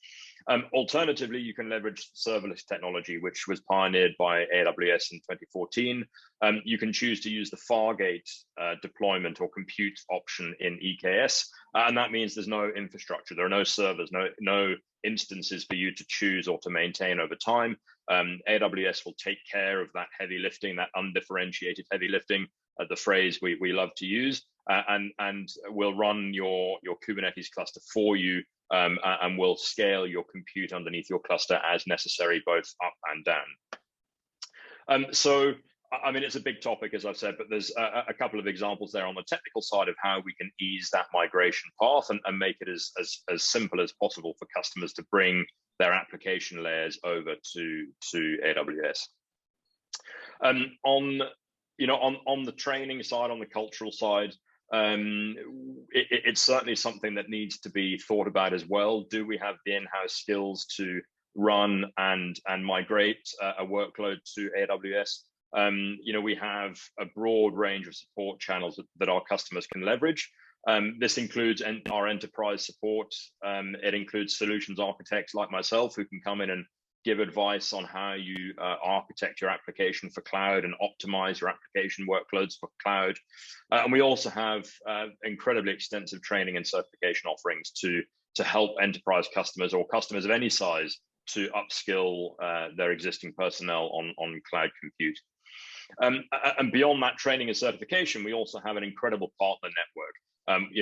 Alternatively, you can leverage serverless technology, which was pioneered by AWS in 2014. You can choose to use the Fargate deployment or compute option in EKS, and that means there's no infrastructure. There are no servers, no instances for you to choose or to maintain over time. AWS will take care of that heavy lifting, that undifferentiated heavy lifting, the phrase we love to use, and will run your Kubernetes cluster for you, and will scale your compute underneath your cluster as necessary, both up and down. So, I mean, it's a big topic, as I've said, but there's a couple of examples there on the technical side of how we can ease that migration path and make it as simple as possible for customers to bring their application layers over to AWS. On the training side, on the cultural side, It's certainly something that needs to be thought about as well. Do we have the in-house skills to run and migrate a workload to AWS? We have a broad range of support channels that our customers can leverage. This includes our enterprise support. It includes solutions architects like myself who can come in and give advice on how you architect your application for cloud and optimize your application workloads for cloud. And we also have incredibly extensive training and certification offerings to help enterprise customers or customers of any size to upskill their existing personnel on cloud compute. And beyond that training and certification, we also have an incredible partner network.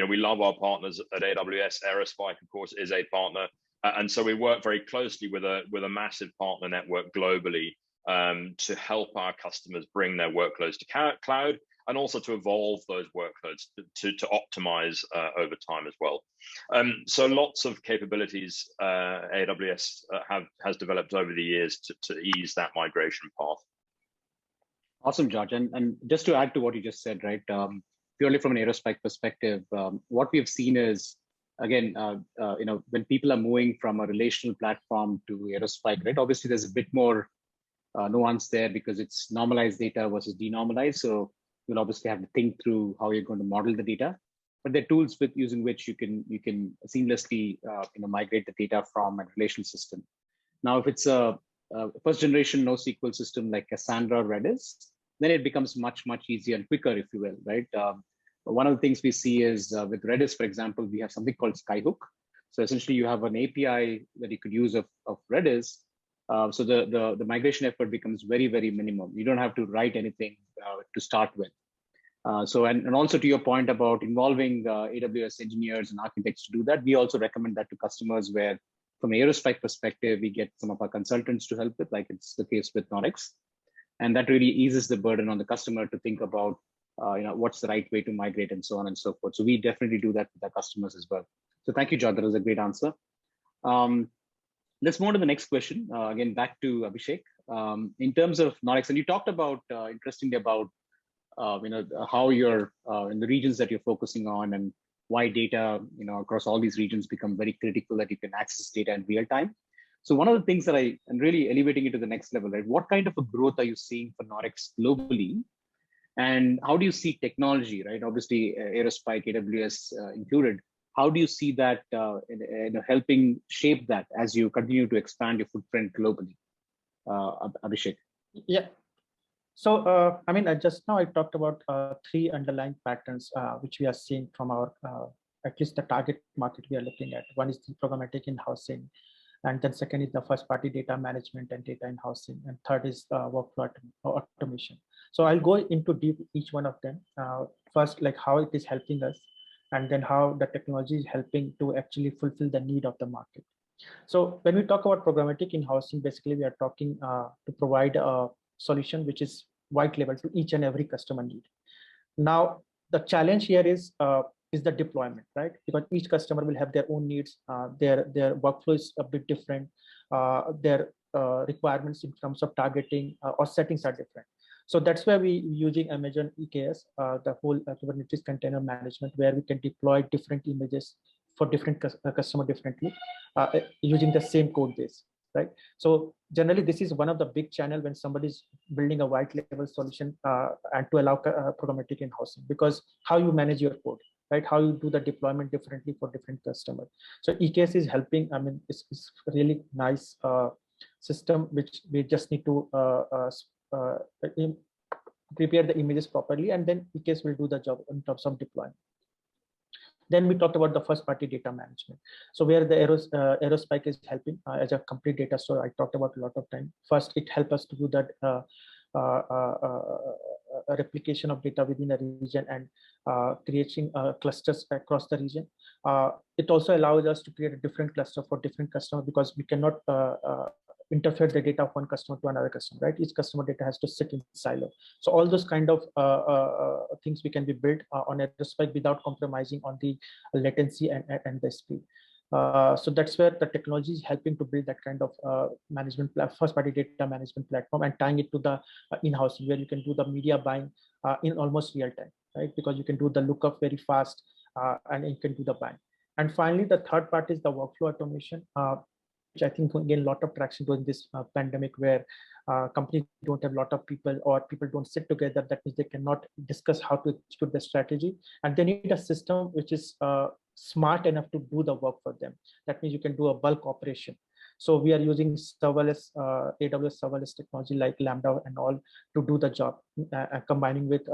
We love our partners at AWS. Aerospike, of course, is a partner. And so we work very closely with a massive partner network globally to help our customers bring their workloads to cloud and also to evolve those workloads to optimize over time as well. So lots of capabilities AWS has developed over the years to ease that migration path. Awesome, George. And just to add to what you just said, right, purely from an Aerospike perspective, what we've seen is, again, when people are moving from a relational platform to Aerospike, right, obviously there's a bit more nuance there because it's normalized data versus denormalized. So you'll obviously have to think through how you're going to model the data. But there are tools using which you can seamlessly migrate the data from a relational system. Now, if it's a first generation NoSQL system like Cassandra or Redis, then it becomes much easier and quicker, if you will, right? One of the things we see is with Redis, for example, we have something called Skyhook. So essentially you have an API that you could use of Redis. So the migration effort becomes very minimum. You don't have to write anything to start with. And also to your point about involving AWS engineers and architects to do that, we also recommend that to customers where from an Aerospike perspective, we get some of our consultants to help with, like it's the case with Norix. And that really eases the burden on the customer to think about what's the right way to migrate and so on and so forth. So we definitely do that with our customers as well. So thank you, George. That was a great answer. Let's move on to the next question. Again, back to Abhishek. In terms of Norix, and you talked about, interestingly, about how you're in the regions that you're focusing on and why data, across all these regions become very critical that you can access data in real time. So one of the things that I'm really elevating it to the next level, right? What kind of a growth are you seeing for Norix globally? And how do you see technology, right? Obviously, Aerospike, AWS included. How do you see that helping shape that as you continue to expand your footprint globally? Abhishek. Yeah. So, just now I talked about three underlying patterns which we are seeing from our, at least the target market we are looking at. One is the programmatic in-housing, and then second is the first-party data management and data in-housing, and third is workflow automation. So I'll go into deep each one of them. First, like how it is helping us, and then how the technology is helping to actually fulfill the need of the market. So when we talk about programmatic in-housing, basically we are talking to provide a solution which is white label to each and every customer need. Now, the challenge here is the deployment, right? Because each customer will have their own needs. Their workflow is a bit different. Their requirements in terms of targeting or settings are different. So that's where we using Amazon EKS, the whole Kubernetes container management, where we can deploy different images for different customer differently using the same code base, right? So generally, this is one of the big channel when somebody is building a white label solution and to allow programmatic in-housing, because how you manage your code, right? How you do the deployment differently for different customers. So EKS is helping. I mean, it's really nice system which we just need to prepare the images properly, and then EKS will do the job in terms of deployment. Then we talked about the first-party data management. So where the Aerospike is helping as a complete data store, I talked about a lot of time. First, it helps us to do that replication of data within a region and creating clusters across the region. It also allows us to create a different cluster for different customers, because we cannot interfere the data of one customer to another customer, right? Each customer data has to sit in silo. So all those kind of things we can be built on Aerospike without compromising on the latency and the speed. So that's where the technology is helping to build that kind of management first-party data management platform and tying it to the in-house, where you can do the media buying in almost real time. right? Because you can do the lookup very fast and you can do the bind. And finally, the third part is the workflow automation, which I think will gain a lot of traction during this pandemic, where companies don't have a lot of people, or people don't sit together. That means they cannot discuss how to execute the strategy, and they need a system which is smart enough to do the work for them. That means you can do a bulk operation. So we are using serverless, AWS serverless technology like Lambda and all to do the job, combining with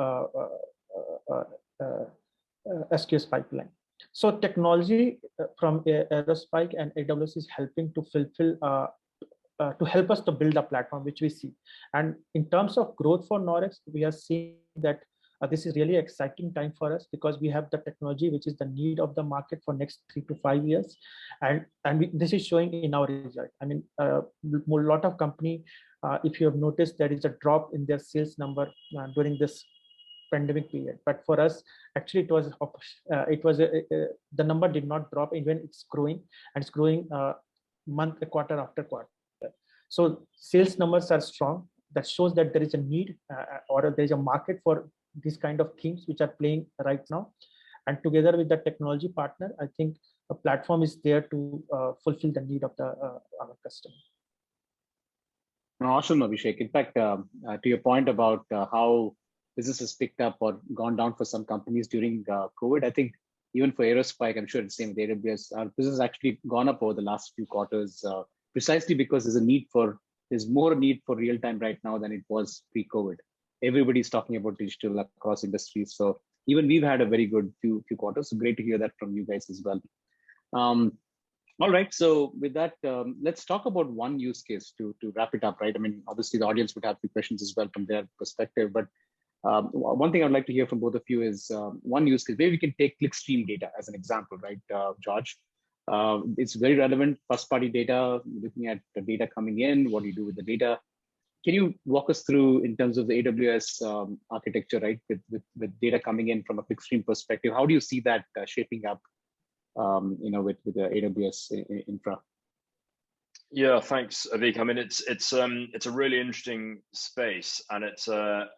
SQS pipeline. So technology from Aerospike and AWS is helping to fulfill, to help us to build a platform which we see. And in terms of growth for Norex, we are seeing that this is really exciting time for us, because we have the technology which is the need of the market for next 3 to 5 years, and this is showing in our result. I mean, a lot of company, if you have noticed, there is a drop in their sales number during this pandemic period. But for us, actually, it was the number did not drop, even it's growing, and it's growing quarter after quarter. So sales numbers are strong. That shows that there is a need or there is a market for these kind of themes which are playing right now. And together with the technology partner, I think a platform is there to fulfill the need of our customer. Awesome, Abhishek. In fact, to your point about how business has picked up or gone down for some companies during COVID, I think even for Aerospike, I'm sure it's the same with AWS, our business has actually gone up over the last few quarters, precisely because there's more need for real time right now than it was pre-COVID. Everybody's talking about digital across industries. So even we've had a very good few quarters. So great to hear that from you guys as well. All right. So with that, let's talk about one use case to wrap it up, right? I mean, obviously the audience would have few questions as well from their perspective, but one thing I'd like to hear from both of you is one use case. Maybe we can take clickstream data as an example, right, George? It's very relevant, first-party data, looking at the data coming in, what do you do with the data? Can you walk us through in terms of the AWS architecture, right, with data coming in from a clickstream perspective? How do you see that shaping up, with the AWS infra? Yeah, thanks, Avik. I mean, it's a really interesting space, and it's a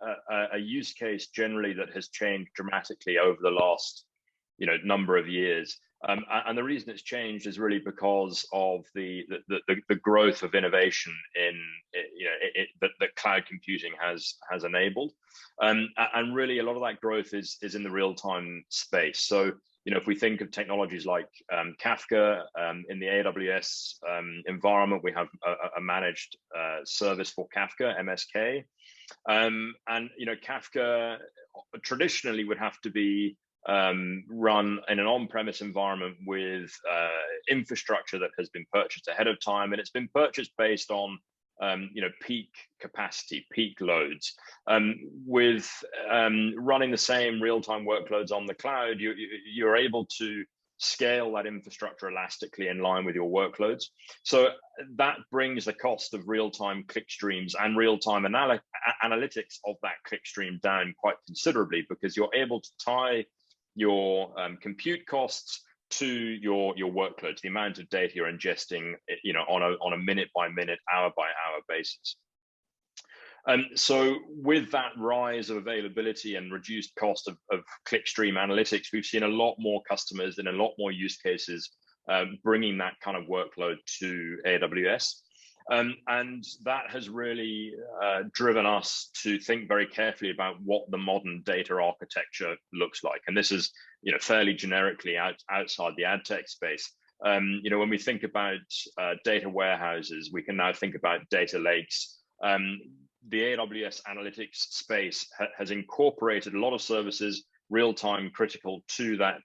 use case generally that has changed dramatically over the last number of years. And the reason it's changed is really because of the growth of innovation that cloud computing has enabled, and really a lot of that growth is in the real-time space. So if we think of technologies like Kafka, in the AWS environment, we have a managed service for Kafka, MSK, and Kafka traditionally would have to be run in an on-premise environment with infrastructure that has been purchased ahead of time, and it's been purchased based on peak capacity, peak loads. With running the same real-time workloads on the cloud, you're able to scale that infrastructure elastically in line with your workloads. So that brings the cost of real-time clickstreams and real-time analytics of that clickstream down quite considerably, because you're able to tie your compute costs to your workloads, the amount of data you're ingesting, on a minute by minute, hour by hour basis. So with that rise of availability and reduced cost of clickstream analytics, we've seen a lot more customers and a lot more use cases bringing that kind of workload to AWS. And that has really driven us to think very carefully about what the modern data architecture looks like. And this is, fairly generically outside the ad tech space. When we think about data warehouses, we can now think about data lakes. The AWS analytics space has incorporated a lot of services, real-time critical to that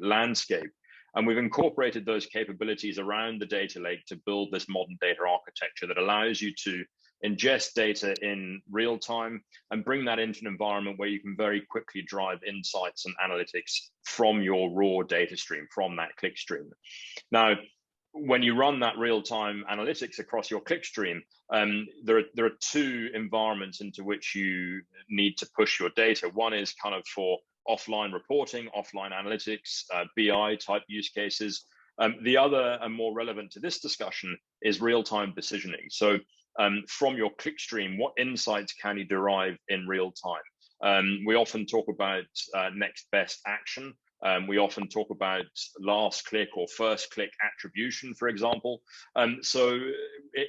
landscape. And we've incorporated those capabilities around the data lake to build this modern data architecture that allows you to ingest data in real time and bring that into an environment where you can very quickly drive insights and analytics from your raw data stream, from that clickstream. Now, when you run that real-time analytics across your clickstream, there are two environments into which you need to push your data. One is kind of for offline reporting, offline analytics, BI type use cases. The other, and more relevant to this discussion, is real-time decisioning. So from your clickstream, what insights can you derive in real time? We often talk about next best action. We often talk about last click or first click attribution, for example. So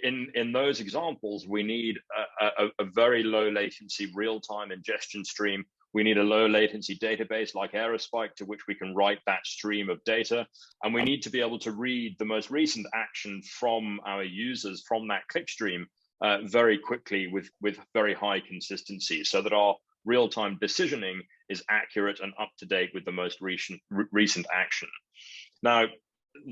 in those examples, we need a very low latency real-time ingestion stream. We need a low latency database like Aerospike to which we can write that stream of data. And we need to be able to read the most recent action from our users from that clickstream very quickly with very high consistency, so that our real-time decisioning is accurate and up to date with the most recent action. Now,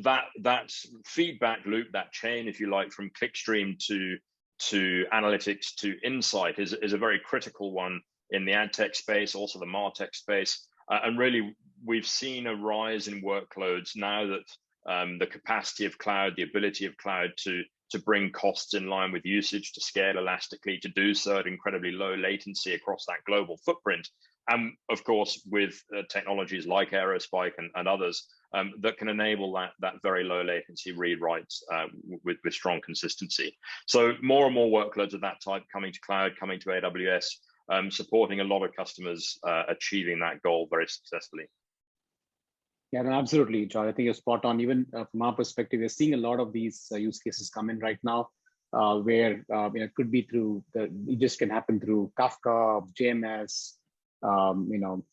that feedback loop, that chain, if you like, from clickstream to analytics to insight is a very critical one in the AdTech space, also the MarTech space. And really, we've seen a rise in workloads now that the capacity of cloud, the ability of cloud to bring costs in line with usage, to scale elastically, to do so at incredibly low latency across that global footprint. And of course, with technologies like Aerospike and others that can enable that very low latency read writes with strong consistency. So more and more workloads of that type coming to cloud, coming to AWS, supporting a lot of customers achieving that goal very successfully. Yeah, no, absolutely, George. I think you're spot on. Even from our perspective, we're seeing a lot of these use cases come in right now, where it could be through it just can happen through Kafka, JMS,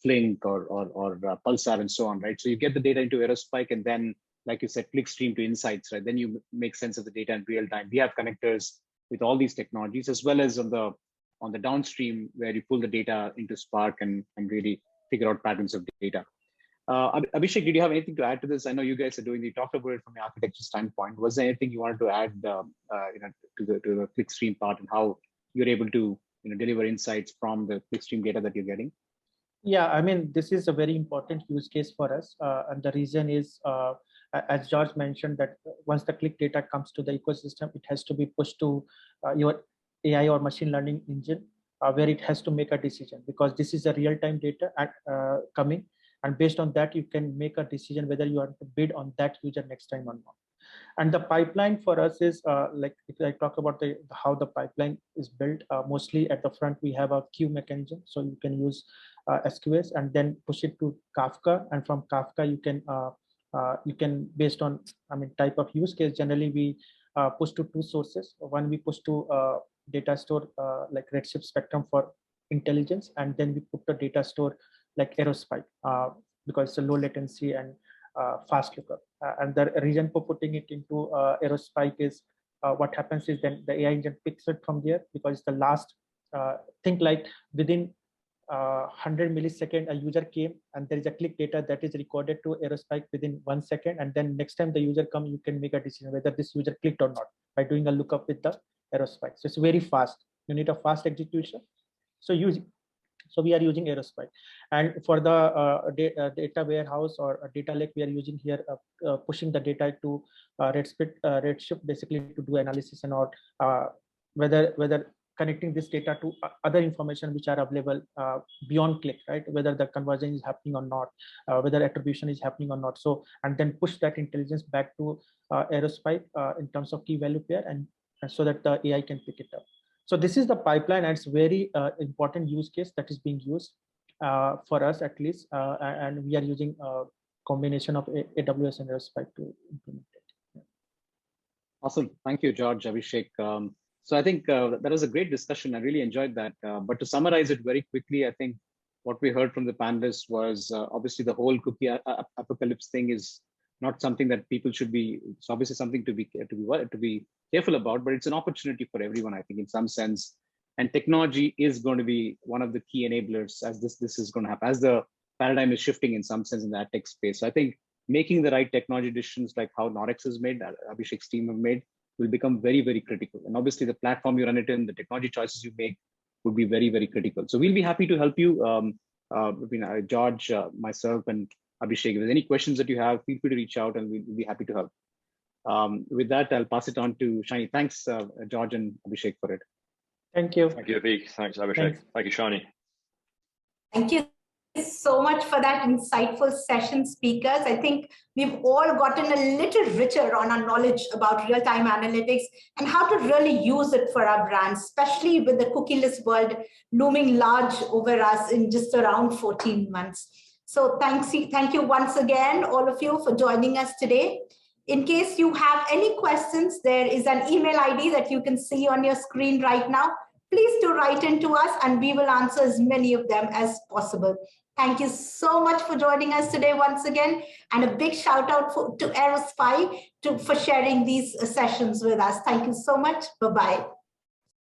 Flink or Pulsar and so on, right? So you get the data into Aerospike, and then, like you said, clickstream to insights, right? Then you make sense of the data in real time. We have connectors with all these technologies, as well as on the downstream, where you pull the data into Spark and really figure out patterns of data. Abhishek, did you have anything to add to this? I know you guys are you talked about it from the architecture standpoint. Was there anything you wanted to add to the clickstream part and how you're able to deliver insights from the clickstream data that you're getting? Yeah, I mean, this is a very important use case for us. And the reason is, as George mentioned, that once the click data comes to the ecosystem, it has to be pushed to your AI or machine learning engine, where it has to make a decision, because this is a real-time data coming. And based on that, you can make a decision whether you want to bid on that user next time or not. And the pipeline for us is like, if I talk about how the pipeline is built, mostly at the front, we have a queue mechanism. So you can use SQS and then push it to Kafka. And from Kafka, you can based on, type of use case, generally we push to two sources. One, we push to data store like Redshift Spectrum for intelligence. And then we put the data store like Aerospike, because it's a low latency and fast lookup. And the reason for putting it into Aerospike is what happens is then the AI engine picks it from there, because it's the last, think like within 100 millisecond, a user came and there is a click data that is recorded to Aerospike within 1 second. And then next time the user comes, you can make a decision whether this user clicked or not by doing a lookup with the Aerospike. So it's very fast. You need a fast execution. So we are using Aerospike, and for the data warehouse or data lake, we are using here pushing the data to Redshift basically to do analysis and all, whether connecting this data to other information which are available beyond click, right? Whether the conversion is happening or not, whether attribution is happening or not. So, and then push that intelligence back to Aerospike in terms of key value pair, and so that the AI can pick it up. So this is the pipeline, and it's very important use case that is being used for us at least, and we are using a combination of AWS and Aerospike to implement it. Yeah. Awesome, thank you, George, Abhishek. So I think that was a great discussion. I really enjoyed that. But to summarize it very quickly, I think what we heard from the panelists was obviously the whole cookie apocalypse thing is not something that people should be. It's obviously something to be careful about, but it's an opportunity for everyone, I think, in some sense. And technology is going to be one of the key enablers as this is going to happen, as the paradigm is shifting in some sense in the AdTech space. So I think making the right technology decisions, like how Norex has made, Abhishek's team have made, will become very, very critical. And obviously the platform you run it in, the technology choices you make would be very, very critical. So we'll be happy to help you, George, myself, and Abhishek. If there's any questions that you have, feel free to reach out and we'll be happy to help. With that, I'll pass it on to Shani. Thanks, George and Abhishek, for it. Thank you. Thank you, Aveek. Thanks, Abhishek. Thank you, Shani. Thank you. So much for that insightful session, speakers. I think we've all gotten a little richer on our knowledge about real-time analytics and how to really use it for our brands, especially with the cookieless world looming large over us in just around 14 months. So thank you once again, all of you, for joining us today. In case you have any questions, there is an email ID that you can see on your screen right now. Please do write into us and we will answer as many of them as possible. Thank you so much for joining us today once again, and a big shout out to Aerospike for sharing these sessions with us. Thank you so much. Bye-bye.